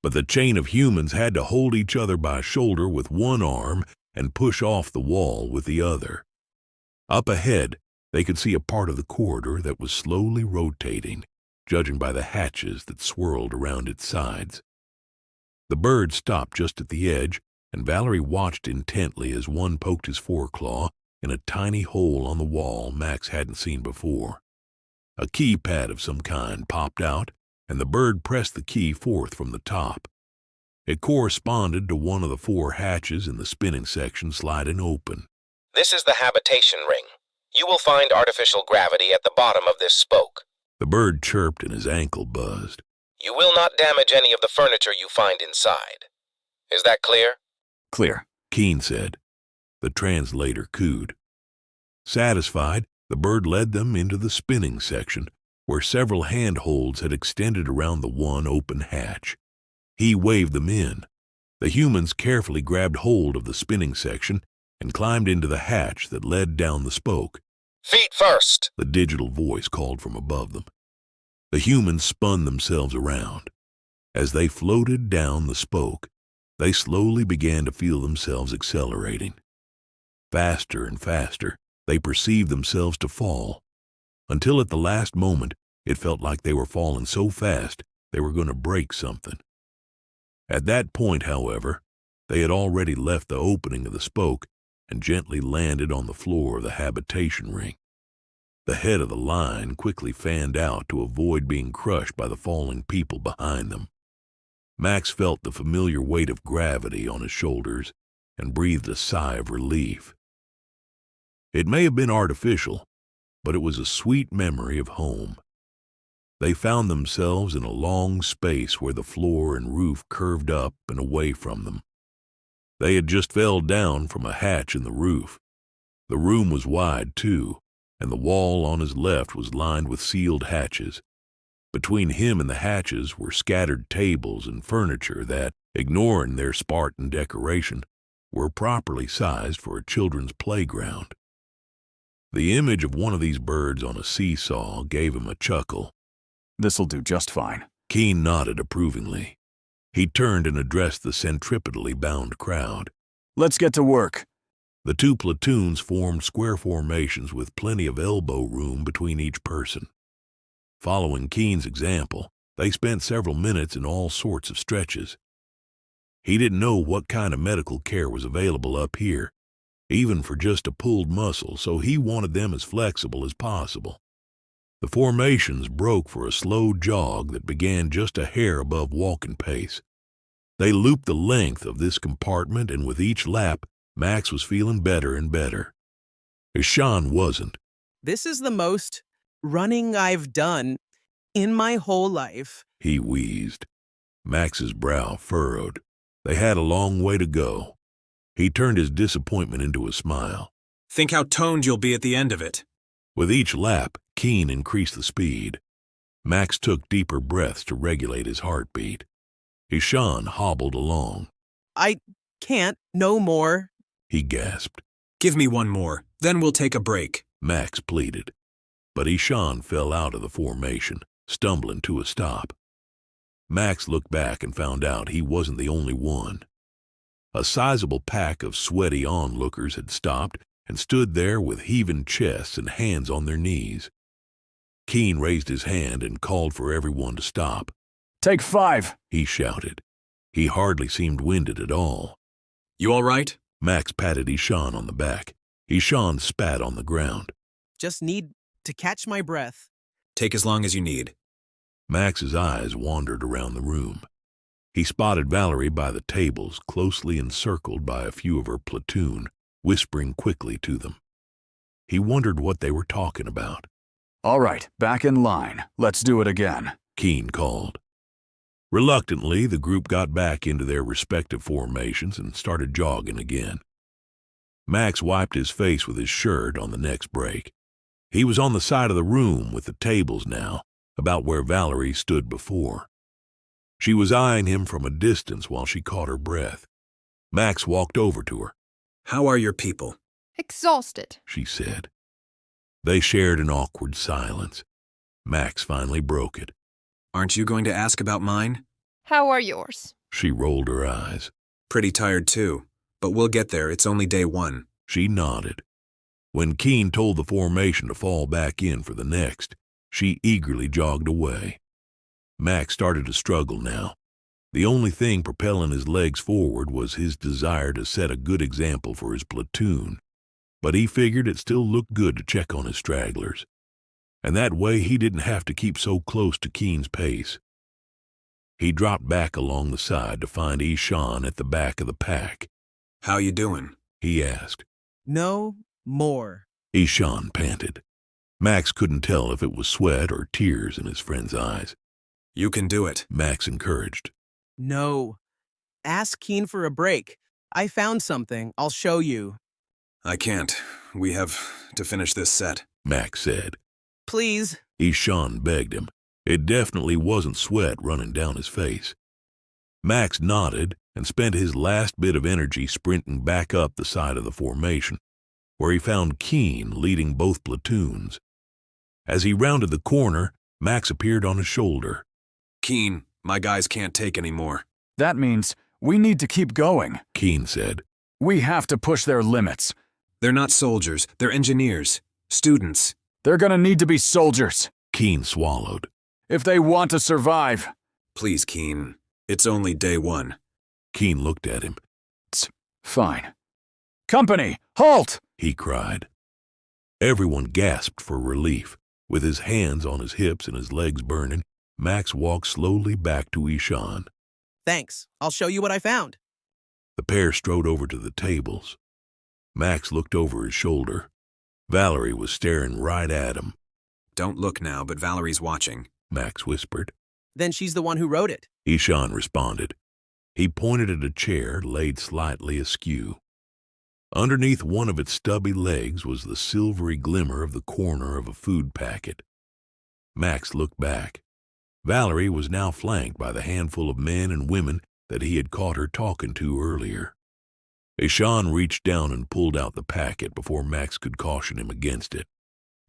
but the chain of humans had to hold each other by a shoulder with one arm and push off the wall with the other. Up ahead, they could see a part of the corridor that was slowly rotating, judging by the hatches that swirled around its sides. The bird stopped just at the edge, and Valerie watched intently as one poked his foreclaw in a tiny hole on the wall Max hadn't seen before. A keypad of some kind popped out, and the bird pressed the key forth from the top. It corresponded to one of the 4 hatches in the spinning section sliding open. This is the habitation ring. You will find artificial gravity at the bottom of this spoke. The bird chirped and his ankle buzzed. You will not damage any of the furniture you find inside. Is that clear? Clear, Keen said. The translator cooed. Satisfied, the bird led them into the spinning section, where several handholds had extended around the one open hatch. He waved them in. The humans carefully grabbed hold of the spinning section and climbed into the hatch that led down the spoke. Feet first, the digital voice called from above them. The humans spun themselves around. As they floated down the spoke, they slowly began to feel themselves accelerating. Faster and faster, they perceived themselves to fall, until at the last moment it felt like they were falling so fast they were going to break something. At that point, however, they had already left the opening of the spoke and gently landed on the floor of the habitation ring. The head of the line quickly fanned out to avoid being crushed by the falling people behind them. Max felt the familiar weight of gravity on his shoulders and breathed a sigh of relief. It may have been artificial, but it was a sweet memory of home. They found themselves in a long space where the floor and roof curved up and away from them. They had just fell down from a hatch in the roof. The room was wide, too, and the wall on his left was lined with sealed hatches. Between him and the hatches were scattered tables and furniture that, ignoring their Spartan decoration, were properly sized for a children's playground. The image of one of these birds on a seesaw gave him a chuckle. This'll do just fine. Keen nodded approvingly. He turned and addressed the centripetally bound crowd. Let's get to work. The two platoons formed square formations with plenty of elbow room between each person. Following Keen's example, they spent several minutes in all sorts of stretches. He didn't know what kind of medical care was available up here, even for just a pulled muscle, so he wanted them as flexible as possible. The formations broke for a slow jog that began just a hair above walking pace. They looped the length of this compartment, and with each lap, Max was feeling better and better. Ishan wasn't. This is the most running I've done in my whole life, he wheezed. Max's brow furrowed. They had a long way to go. He turned his disappointment into a smile. Think how toned you'll be at the end of it. With each lap, Keen increased the speed. Max took deeper breaths to regulate his heartbeat. Ishan hobbled along. I can't no more, he gasped. Give me one more, then we'll take a break, Max pleaded. But Ishan fell out of the formation, stumbling to a stop. Max looked back and found out he wasn't the only one. A sizable pack of sweaty onlookers had stopped and stood there with heaving chests and hands on their knees. Keen raised his hand and called for everyone to stop. Take 5, he shouted. He hardly seemed winded at all. You all right? Max patted Ishan on the back. Ishan spat on the ground. Just need to catch my breath. Take as long as you need. Max's eyes wandered around the room. He spotted Valerie by the tables, closely encircled by a few of her platoon, whispering quickly to them. He wondered what they were talking about. All right, back in line. Let's do it again, Keen called. Reluctantly, the group got back into their respective formations and started jogging again. Max wiped his face with his shirt on the next break. He was on the side of the room with the tables now, about where Valerie stood before. She was eyeing him from a distance while she caught her breath. Max walked over to her. How are your people? Exhausted, she said. They shared an awkward silence. Max finally broke it. Aren't you going to ask about mine? How are yours? She rolled her eyes. Pretty tired too, but we'll get there. It's only day 1. She nodded. When Keen told the formation to fall back in for the next, she eagerly jogged away. Max started to struggle now. The only thing propelling his legs forward was his desire to set a good example for his platoon, but he figured it still looked good to check on his stragglers. And that way he didn't have to keep so close to Keen's pace. He dropped back along the side to find Ishan at the back of the pack. How you doing? He asked. No more. Ishan panted. Max couldn't tell if it was sweat or tears in his friend's eyes. You can do it, Max encouraged. No. Ask Keen for a break. I found something. I'll show you. I can't. We have to finish this set, Max said. Please. Ishan begged him. It definitely wasn't sweat running down his face. Max nodded and spent his last bit of energy sprinting back up the side of the formation, where he found Keen leading both platoons. As he rounded the corner, Max appeared on his shoulder. Keen, my guys can't take any more. That means we need to keep going, Keen said. We have to push their limits. They're not soldiers, they're engineers, students. They're gonna need to be soldiers, Keen swallowed. if they want to survive. Please, Keen, it's only day one. Keen looked at him. It's fine. Company, halt! He cried. Everyone gasped for relief. With his hands on his hips and his legs burning, Max walked slowly back to Ishan. Thanks. I'll show you what I found. The pair strode over to the tables. Max looked over his shoulder. Valerie was staring right at him. Don't look now, but Valerie's watching, Max whispered. Then she's the one who wrote it. Ishan responded. He pointed at a chair laid slightly askew. Underneath one of its stubby legs was the silvery glimmer of the corner of a food packet. Max looked back. Valerie was now flanked by the handful of men and women that he had caught her talking to earlier. Ishan reached down and pulled out the packet before Max could caution him against it.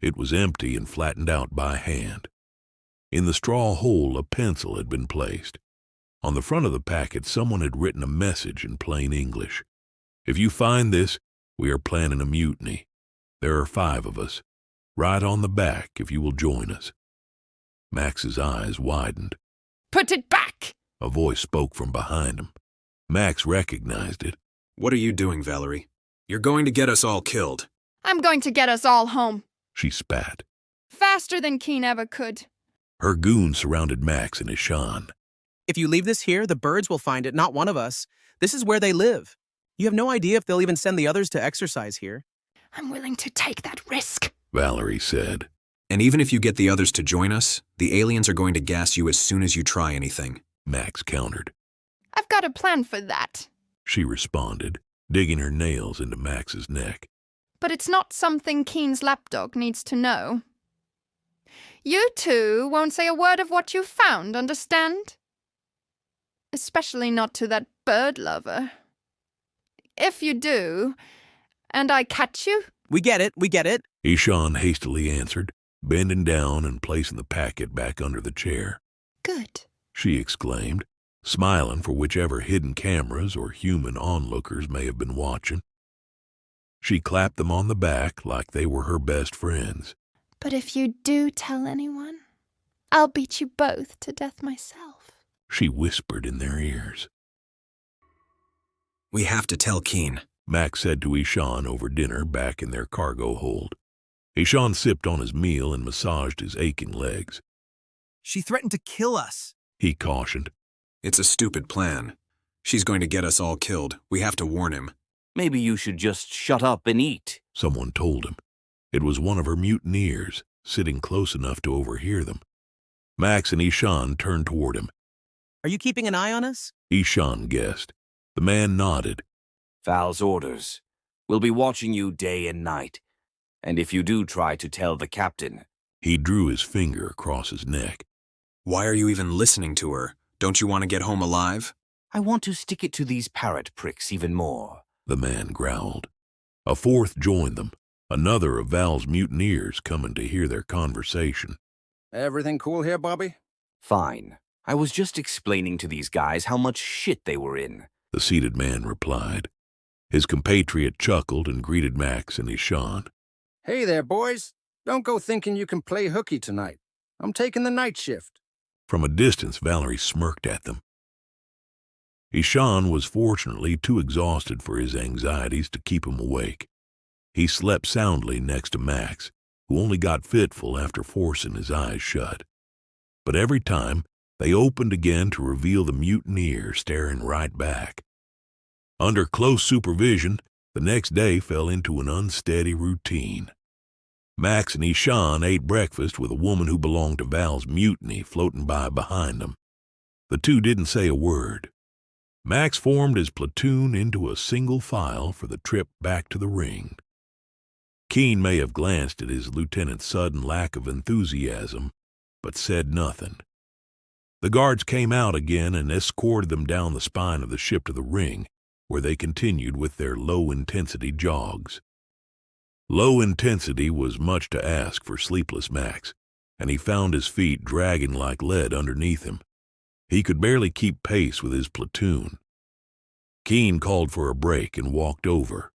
It was empty and flattened out by hand. In the straw hole, a pencil had been placed. On the front of the packet, someone had written a message in plain English. If you find this, we are planning a mutiny. There are 5 of us. Right on the back if you will join us. Max's eyes widened. Put it back! A voice spoke from behind him. Max recognized it. What are you doing, Valerie? You're going to get us all killed. I'm going to get us all home. She spat. Faster than Keen ever could. Her goons surrounded Max and Ishan. If you leave this here, the birds will find it, not one of us. This is where they live. You have no idea if they'll even send the others to exercise here. I'm willing to take that risk, Valerie said. And even if you get the others to join us, the aliens are going to gas you as soon as you try anything, Max countered. I've got a plan for that. She responded, digging her nails into Max's neck. But it's not something Keen's lapdog needs to know. You two won't say a word of what you found, understand? Especially not to that bird lover. If you do, and I catch you... We get it. Ishan hastily answered, bending down and placing the packet back under the chair. Good, she exclaimed, smiling for whichever hidden cameras or human onlookers may have been watching. She clapped them on the back like they were her best friends. But if you do tell anyone, I'll beat you both to death myself, she whispered in their ears. We have to tell Keen, Max said to Ishan over dinner back in their cargo hold. Ishan sipped on his meal and massaged his aching legs. She threatened to kill us, he cautioned. It's a stupid plan. She's going to get us all killed. We have to warn him. Maybe you should just shut up and eat, someone told him. It was one of her mutineers, sitting close enough to overhear them. Max and Ishan turned toward him. Are you keeping an eye on us? Ishan guessed. The man nodded. Val's orders. We'll be watching you day and night. And if you do try to tell the captain... He drew his finger across his neck. Why are you even listening to her? Don't you want to get home alive? I want to stick it to these parrot pricks even more, the man growled. A 4th joined them, another of Val's mutineers coming to hear their conversation. Everything cool here, Bobby? Fine. I was just explaining to these guys how much shit they were in, the seated man replied. His compatriot chuckled and greeted Max and Ishan. Hey there, boys. Don't go thinking you can play hooky tonight. I'm taking the night shift. From a distance, Valerie smirked at them. Ishan was fortunately too exhausted for his anxieties to keep him awake. He slept soundly next to Max, who only got fitful after forcing his eyes shut. But every time, they opened again to reveal the mutineer staring right back. Under close supervision, The next day fell into an unsteady routine. Max and Ishan ate breakfast with a woman who belonged to Val's mutiny floating by behind them. The two didn't say a word. Max formed his platoon into a single file for the trip back to the ring. Keen may have glanced at his lieutenant's sudden lack of enthusiasm, but said nothing. The guards came out again and escorted them down the spine of the ship to the ring, where they continued with their low-intensity jogs. Low intensity was much to ask for sleepless Max, and he found his feet dragging like lead underneath him. He could barely keep pace with his platoon. Keen called for a break and walked over.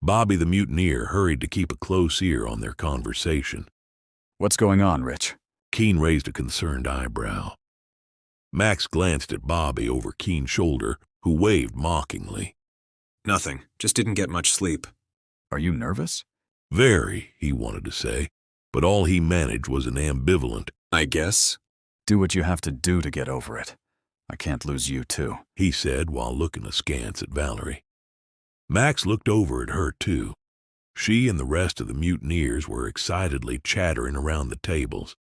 Bobby the mutineer hurried to keep a close ear on their conversation. What's going on, Rich? Keen raised a concerned eyebrow. Max glanced at Bobby over Keen's shoulder, who waved mockingly. Nothing. Just didn't get much sleep. Are you nervous? Very, he wanted to say, but all he managed was an ambivalent, I guess. Do what you have to do to get over it. I can't lose you, too, he said while looking askance at Valerie. Max looked over at her, too. She and the rest of the mutineers were excitedly chattering around the tables.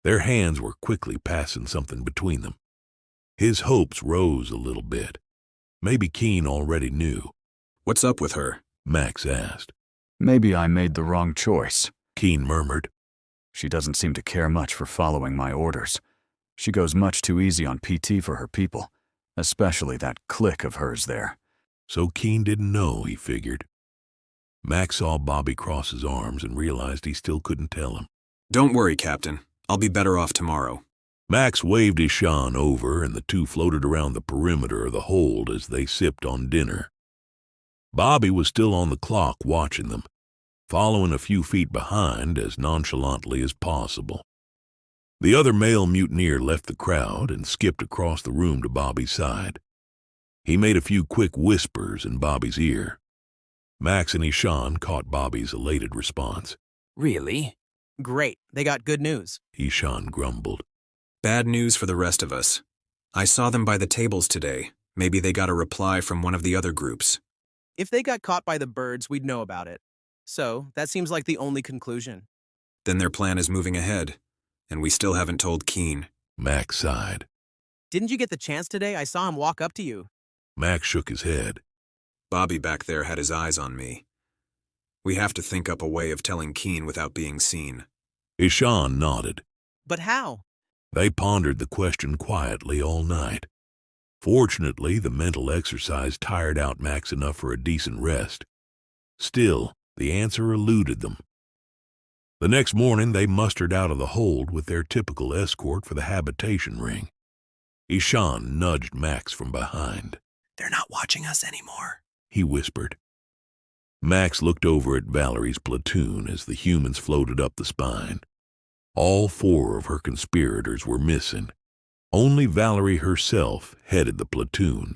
Their hands were quickly passing something between them. His hopes rose a little bit. Maybe Keen already knew. What's up with her? Max asked. Maybe I made the wrong choice, Keen murmured. She doesn't seem to care much for following my orders. She goes much too easy on PT for her people, especially that clique of hers there. So Keen didn't know, he figured. Max saw Bobby cross his arms and realized he still couldn't tell him. Don't worry, Captain. I'll be better off tomorrow. Max waved Ishan over, and the two floated around the perimeter of the hold as they sipped on dinner. Bobby was still on the clock watching them, following a few feet behind as nonchalantly as possible. The other male mutineer left the crowd and skipped across the room to Bobby's side. He made a few quick whispers in Bobby's ear. Max and Ishan caught Bobby's elated response. Really? Great. They got good news. Ishan grumbled. Bad news for the rest of us. I saw them by the tables today. Maybe they got a reply from one of the other groups. If they got caught by the birds, we'd know about it. So, that seems like the only conclusion. Then their plan is moving ahead, and we still haven't told Keen. Max sighed. Didn't you get the chance today? I saw him walk up to you. Max shook his head. Bobby back there had his eyes on me. We have to think up a way of telling Keen without being seen. Ishan nodded. But how? They pondered the question quietly all night. Fortunately, the mental exercise tired out Max enough for a decent rest. Still, the answer eluded them. The next morning, they mustered out of the hold with their typical escort for the habitation ring. Ishan nudged Max from behind. They're not watching us anymore, he whispered. Max looked over at Valerie's platoon as the humans floated up the spine. All 4 of her conspirators were missing. Only Valerie herself headed the platoon.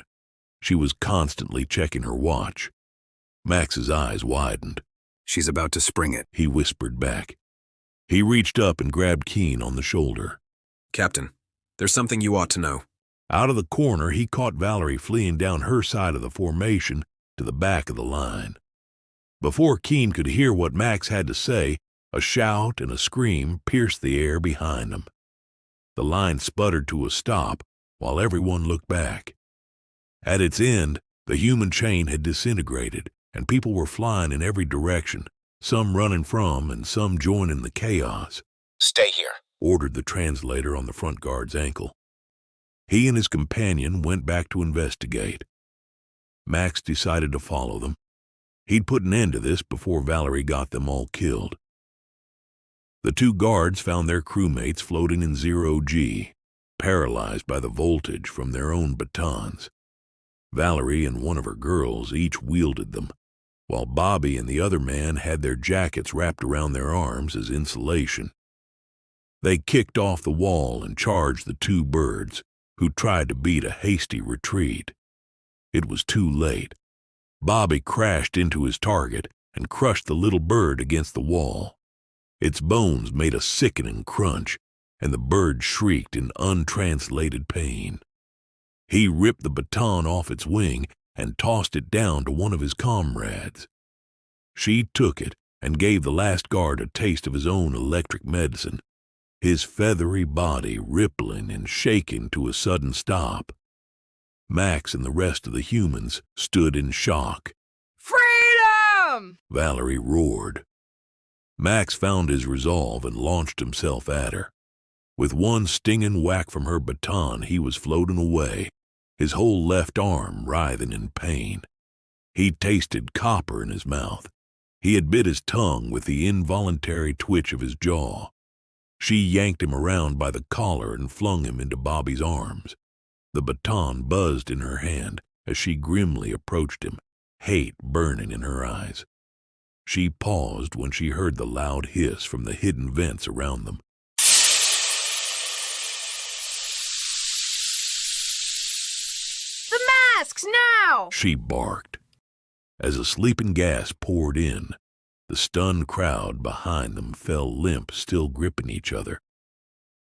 She was constantly checking her watch. Max's eyes widened. She's about to spring it, he whispered back. He reached up and grabbed Keen on the shoulder. Captain, there's something you ought to know. Out of the corner, he caught Valerie fleeing down her side of the formation to the back of the line. Before Keen could hear what Max had to say, a shout and a scream pierced the air behind them. The line sputtered to a stop while everyone looked back. At its end, the human chain had disintegrated, and people were flying in every direction, some running from and some joining the chaos. Stay here, ordered the translator on the front guard's ankle. He and his companion went back to investigate. Max decided to follow them. He'd put an end to this before Valerie got them all killed. The 2 guards found their crewmates floating in 0G, paralyzed by the voltage from their own batons. Valerie and one of her girls each wielded them, while Bobby and the other man had their jackets wrapped around their arms as insulation. They kicked off the wall and charged the 2 birds, who tried to beat a hasty retreat. It was too late. Bobby crashed into his target and crushed the little bird against the wall. Its bones made a sickening crunch, and the bird shrieked in untranslated pain. He ripped the baton off its wing and tossed it down to one of his comrades. She took it and gave the last guard a taste of his own electric medicine, his feathery body rippling and shaking to a sudden stop. Max and the rest of the humans stood in shock. Freedom! Valerie roared. Max found his resolve and launched himself at her. With one stinging whack from her baton, he was floating away, his whole left arm writhing in pain. He tasted copper in his mouth. He had bit his tongue with the involuntary twitch of his jaw. She yanked him around by the collar and flung him into Bobby's arms. The baton buzzed in her hand as she grimly approached him, hate burning in her eyes. She paused when she heard the loud hiss from the hidden vents around them. The masks, now! She barked. As a sleeping gas poured in, the stunned crowd behind them fell limp, still gripping each other.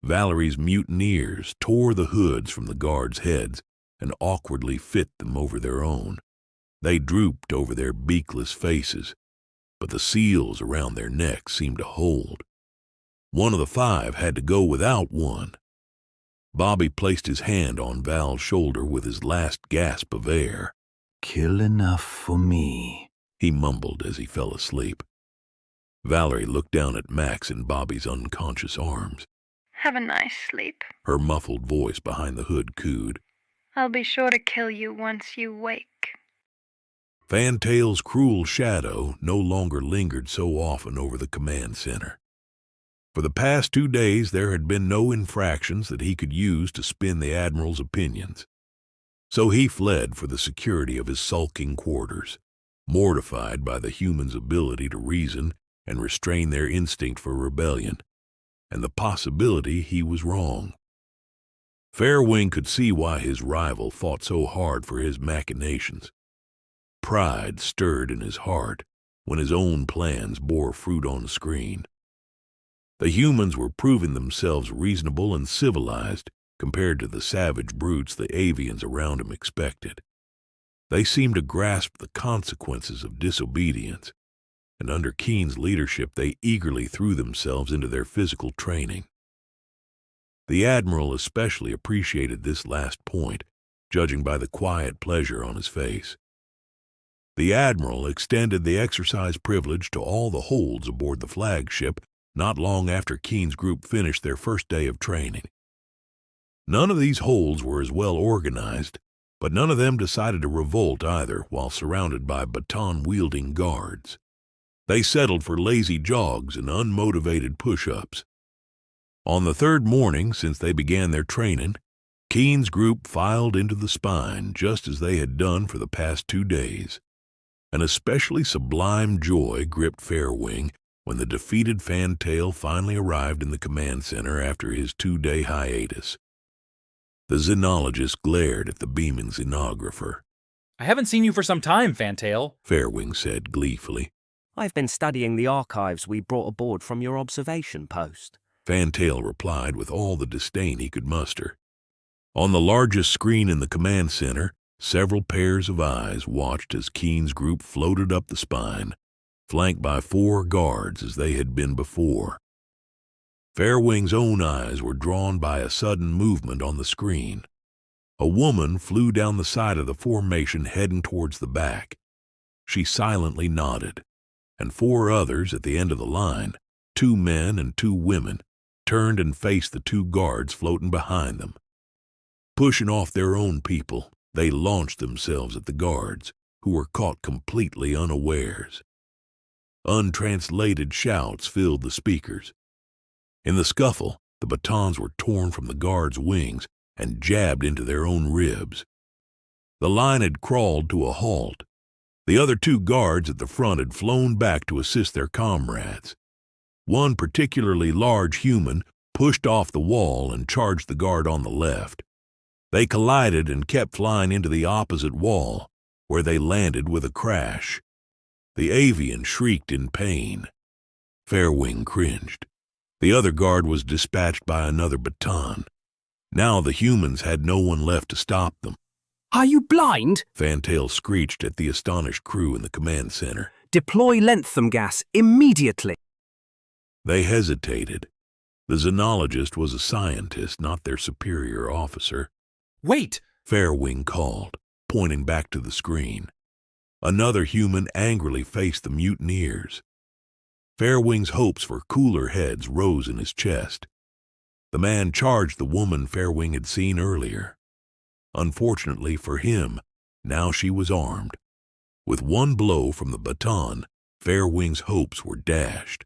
Valerie's mutineers tore the hoods from the guards' heads and awkwardly fit them over their own. They drooped over their beakless faces, but the seals around their necks seemed to hold. One of the 5 had to go without one. Bobby placed his hand on Val's shoulder with his last gasp of air. "Kill enough for me," he mumbled as he fell asleep. Valerie looked down at Max in Bobby's unconscious arms. Have a nice sleep. Her muffled voice behind the hood cooed. I'll be sure to kill you once you wake. Fantail's cruel shadow no longer lingered so often over the command center. For the past 2 days there had been no infractions that he could use to spin the Admiral's opinions. So he fled for the security of his sulking quarters, mortified by the humans' ability to reason and restrain their instinct for rebellion, and the possibility he was wrong. Fairwing could see why his rival fought so hard for his machinations. Pride stirred in his heart when his own plans bore fruit on the screen. The humans were proving themselves reasonable and civilized compared to the savage brutes the avians around him expected. They seemed to grasp the consequences of disobedience, and under Keen's leadership they eagerly threw themselves into their physical training. The Admiral especially appreciated this last point, judging by the quiet pleasure on his face. The Admiral extended the exercise privilege to all the holds aboard the flagship not long after Keen's group finished their first day of training. None of these holds were as well organized, but none of them decided to revolt either while surrounded by baton-wielding guards. They settled for lazy jogs and unmotivated push-ups. On the 3rd morning since they began their training, Keen's group filed into the spine just as they had done for the past 2 days. An especially sublime joy gripped Fairwing when the defeated Fantail finally arrived in the command center after his 2-day hiatus. The xenologist glared at the beaming xenographer. I haven't seen you for some time, Fantail, Fairwing said gleefully. I've been studying the archives we brought aboard from your observation post. Fantail replied with all the disdain he could muster. On the largest screen in the command center, several pairs of eyes watched as Keen's group floated up the spine, flanked by 4 guards as they had been before. Fairwing's own eyes were drawn by a sudden movement on the screen. A woman flew down the side of the formation heading towards the back. She silently nodded, and 4 others at the end of the line, 2 men and 2 women, turned and faced the 2 guards floating behind them. Pushing off their own people, they launched themselves at the guards, who were caught completely unawares. Untranslated shouts filled the speakers. In the scuffle, the batons were torn from the guards' wings and jabbed into their own ribs. The line had crawled to a halt. The other 2 guards at the front had flown back to assist their comrades. One particularly large human pushed off the wall and charged the guard on the left. They collided and kept flying into the opposite wall, where they landed with a crash. The avian shrieked in pain. Fairwing cringed. The other guard was dispatched by another baton. Now the humans had no one left to stop them. Are you blind? Fantail screeched at the astonished crew in the command center. Deploy lanthanum gas immediately. They hesitated. The xenologist was a scientist, not their superior officer. Wait! Fairwing called, pointing back to the screen. Another human angrily faced the mutineers. Fairwing's hopes for cooler heads rose in his chest. The man charged the woman Fairwing had seen earlier. Unfortunately for him, now she was armed. With one blow from the baton, Fairwing's hopes were dashed.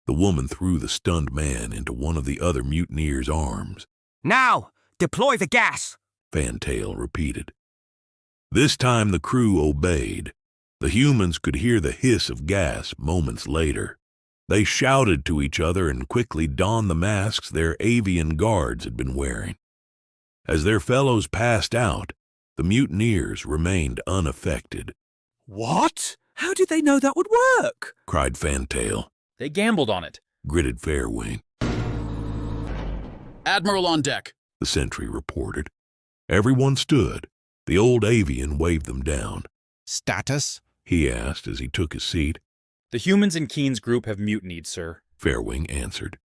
The woman threw the stunned man into one of the other mutineers' arms. Now, deploy the gas, Fantail repeated. This time the crew obeyed. The humans could hear the hiss of gas moments later. They shouted to each other and quickly donned the masks their avian guards had been wearing. As their fellows passed out, the mutineers remained unaffected. What? How did they know that would work? Cried Fantail. They gambled on it, gritted Fairwing. Admiral on deck, the sentry reported. Everyone stood. The old avian waved them down. Status? He asked as he took his seat. The humans in Keen's group have mutinied, sir. Fairwing answered.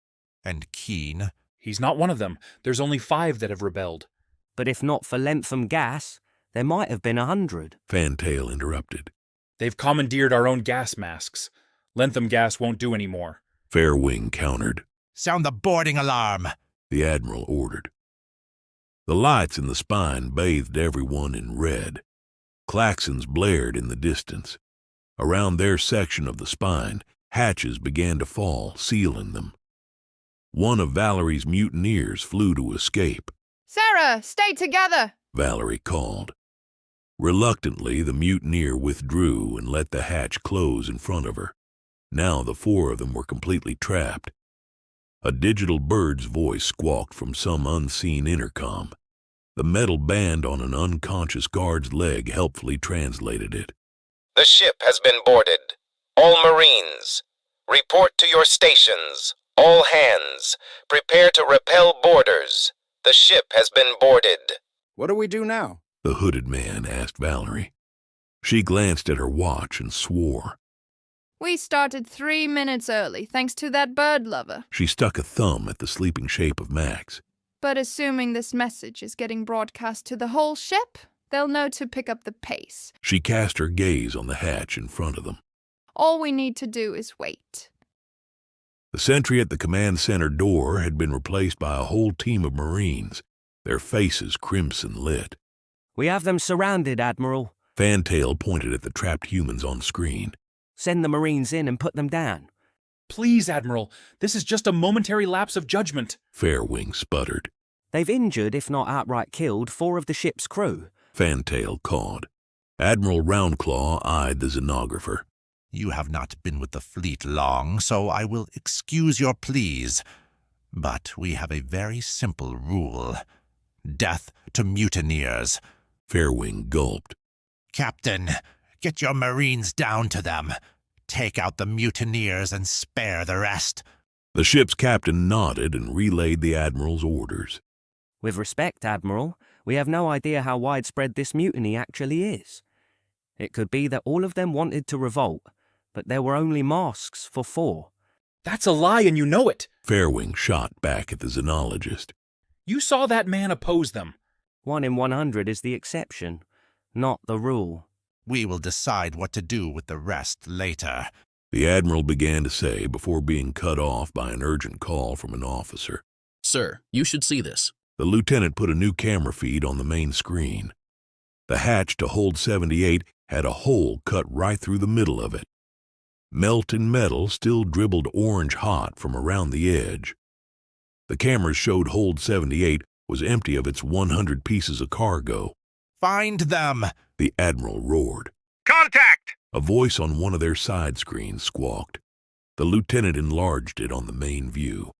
And Keen? He's not one of them. There's only 5 that have rebelled. But if not for lanthanum gas, there might have been 100. Fantail interrupted. They've commandeered our own gas masks. Lanthanum gas won't do any more. Fairwing countered. Sound the boarding alarm, the Admiral ordered. The lights in the spine bathed everyone in red. Klaxons blared in the distance. Around their section of the spine, hatches began to fall, sealing them. One of Valerie's mutineers flew to escape. Sarah, stay together! Valerie called. Reluctantly, the mutineer withdrew and let the hatch close in front of her. Now the 4 of them were completely trapped. A digital bird's voice squawked from some unseen intercom. The metal band on an unconscious guard's leg helpfully translated it. The ship has been boarded. All Marines, report to your stations. All hands, prepare to repel boarders. The ship has been boarded. What do we do now? The hooded man asked Valerie. She glanced at her watch and swore. We started 3 minutes early, thanks to that bird lover. She stuck a thumb at the sleeping shape of Max. But assuming this message is getting broadcast to the whole ship, they'll know to pick up the pace. She cast her gaze on the hatch in front of them. All we need to do is wait. The sentry at the command center door had been replaced by a whole team of Marines, their faces crimson lit. We have them surrounded, Admiral. Fantail pointed at the trapped humans on screen. Send the Marines in and put them down. Please, Admiral, this is just a momentary lapse of judgment. Fairwing sputtered. They've injured, if not outright killed, 4 of the ship's crew. Fantail cawed. Admiral Roundclaw eyed the xenographer. You have not been with the fleet long, so I will excuse your pleas. But we have a very simple rule. Death to mutineers. Fairwing gulped. Captain, get your Marines down to them. Take out the mutineers and spare the rest. The ship's captain nodded and relayed the Admiral's orders. With respect, Admiral, we have no idea how widespread this mutiny actually is. It could be that all of them wanted to revolt, but there were only masks for 4. That's a lie and you know it. Fairwing shot back at the xenologist. You saw that man oppose them. 1 in 100 is the exception, not the rule. We will decide what to do with the rest later, the Admiral began to say before being cut off by an urgent call from an officer. Sir, you should see this. The lieutenant put a new camera feed on the main screen. The hatch to hold 78 had a hole cut right through the middle of it. Melted metal still dribbled orange hot from around the edge. The cameras showed hold 78 was empty of its 100 pieces of cargo. Find them! The Admiral roared. Contact! A voice on one of their side screens squawked. The lieutenant enlarged it on the main view.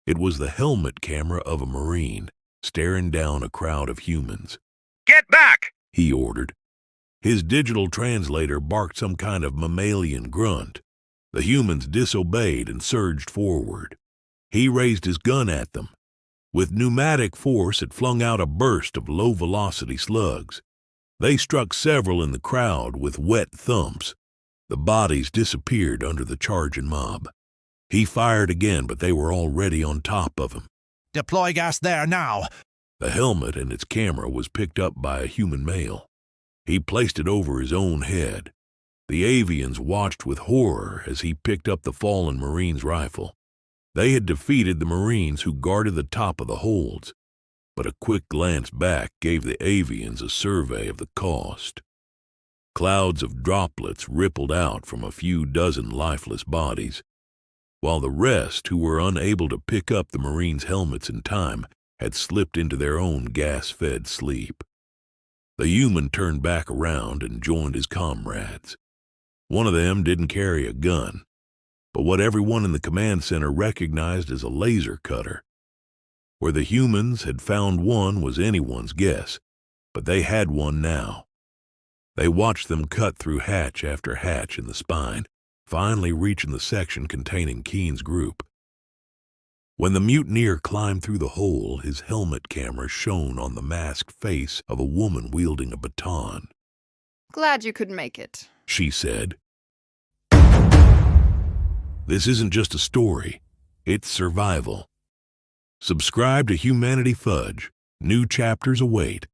It was the helmet camera of a Marine, staring down a crowd of humans. Get back! He ordered. His digital translator barked some kind of mammalian grunt. The humans disobeyed and surged forward. He raised his gun at them. With pneumatic force, it flung out a burst of low-velocity slugs. They struck several in the crowd with wet thumps. The bodies disappeared under the charging mob. He fired again, but they were already on top of him. Deploy gas there now! The helmet and its camera was picked up by a human male. He placed it over his own head. The avians watched with horror as he picked up the fallen Marine's rifle. They had defeated the Marines who guarded the top of the holds, but a quick glance back gave the avians a survey of the cost. Clouds of droplets rippled out from a few dozen lifeless bodies, while the rest, who were unable to pick up the Marines' helmets in time, had slipped into their own gas-fed sleep. The human turned back around and joined his comrades. One of them didn't carry a gun, but what everyone in the command center recognized as a laser cutter. Where the humans had found one was anyone's guess, but they had one now. They watched them cut through hatch after hatch in the spine, finally reaching the section containing Keen's group. When the mutineer climbed through the hole, his helmet camera shone on the masked face of a woman wielding a baton. Glad you could make it, she said. This isn't just a story, it's survival. Subscribe to Humanity Fudge. New chapters await.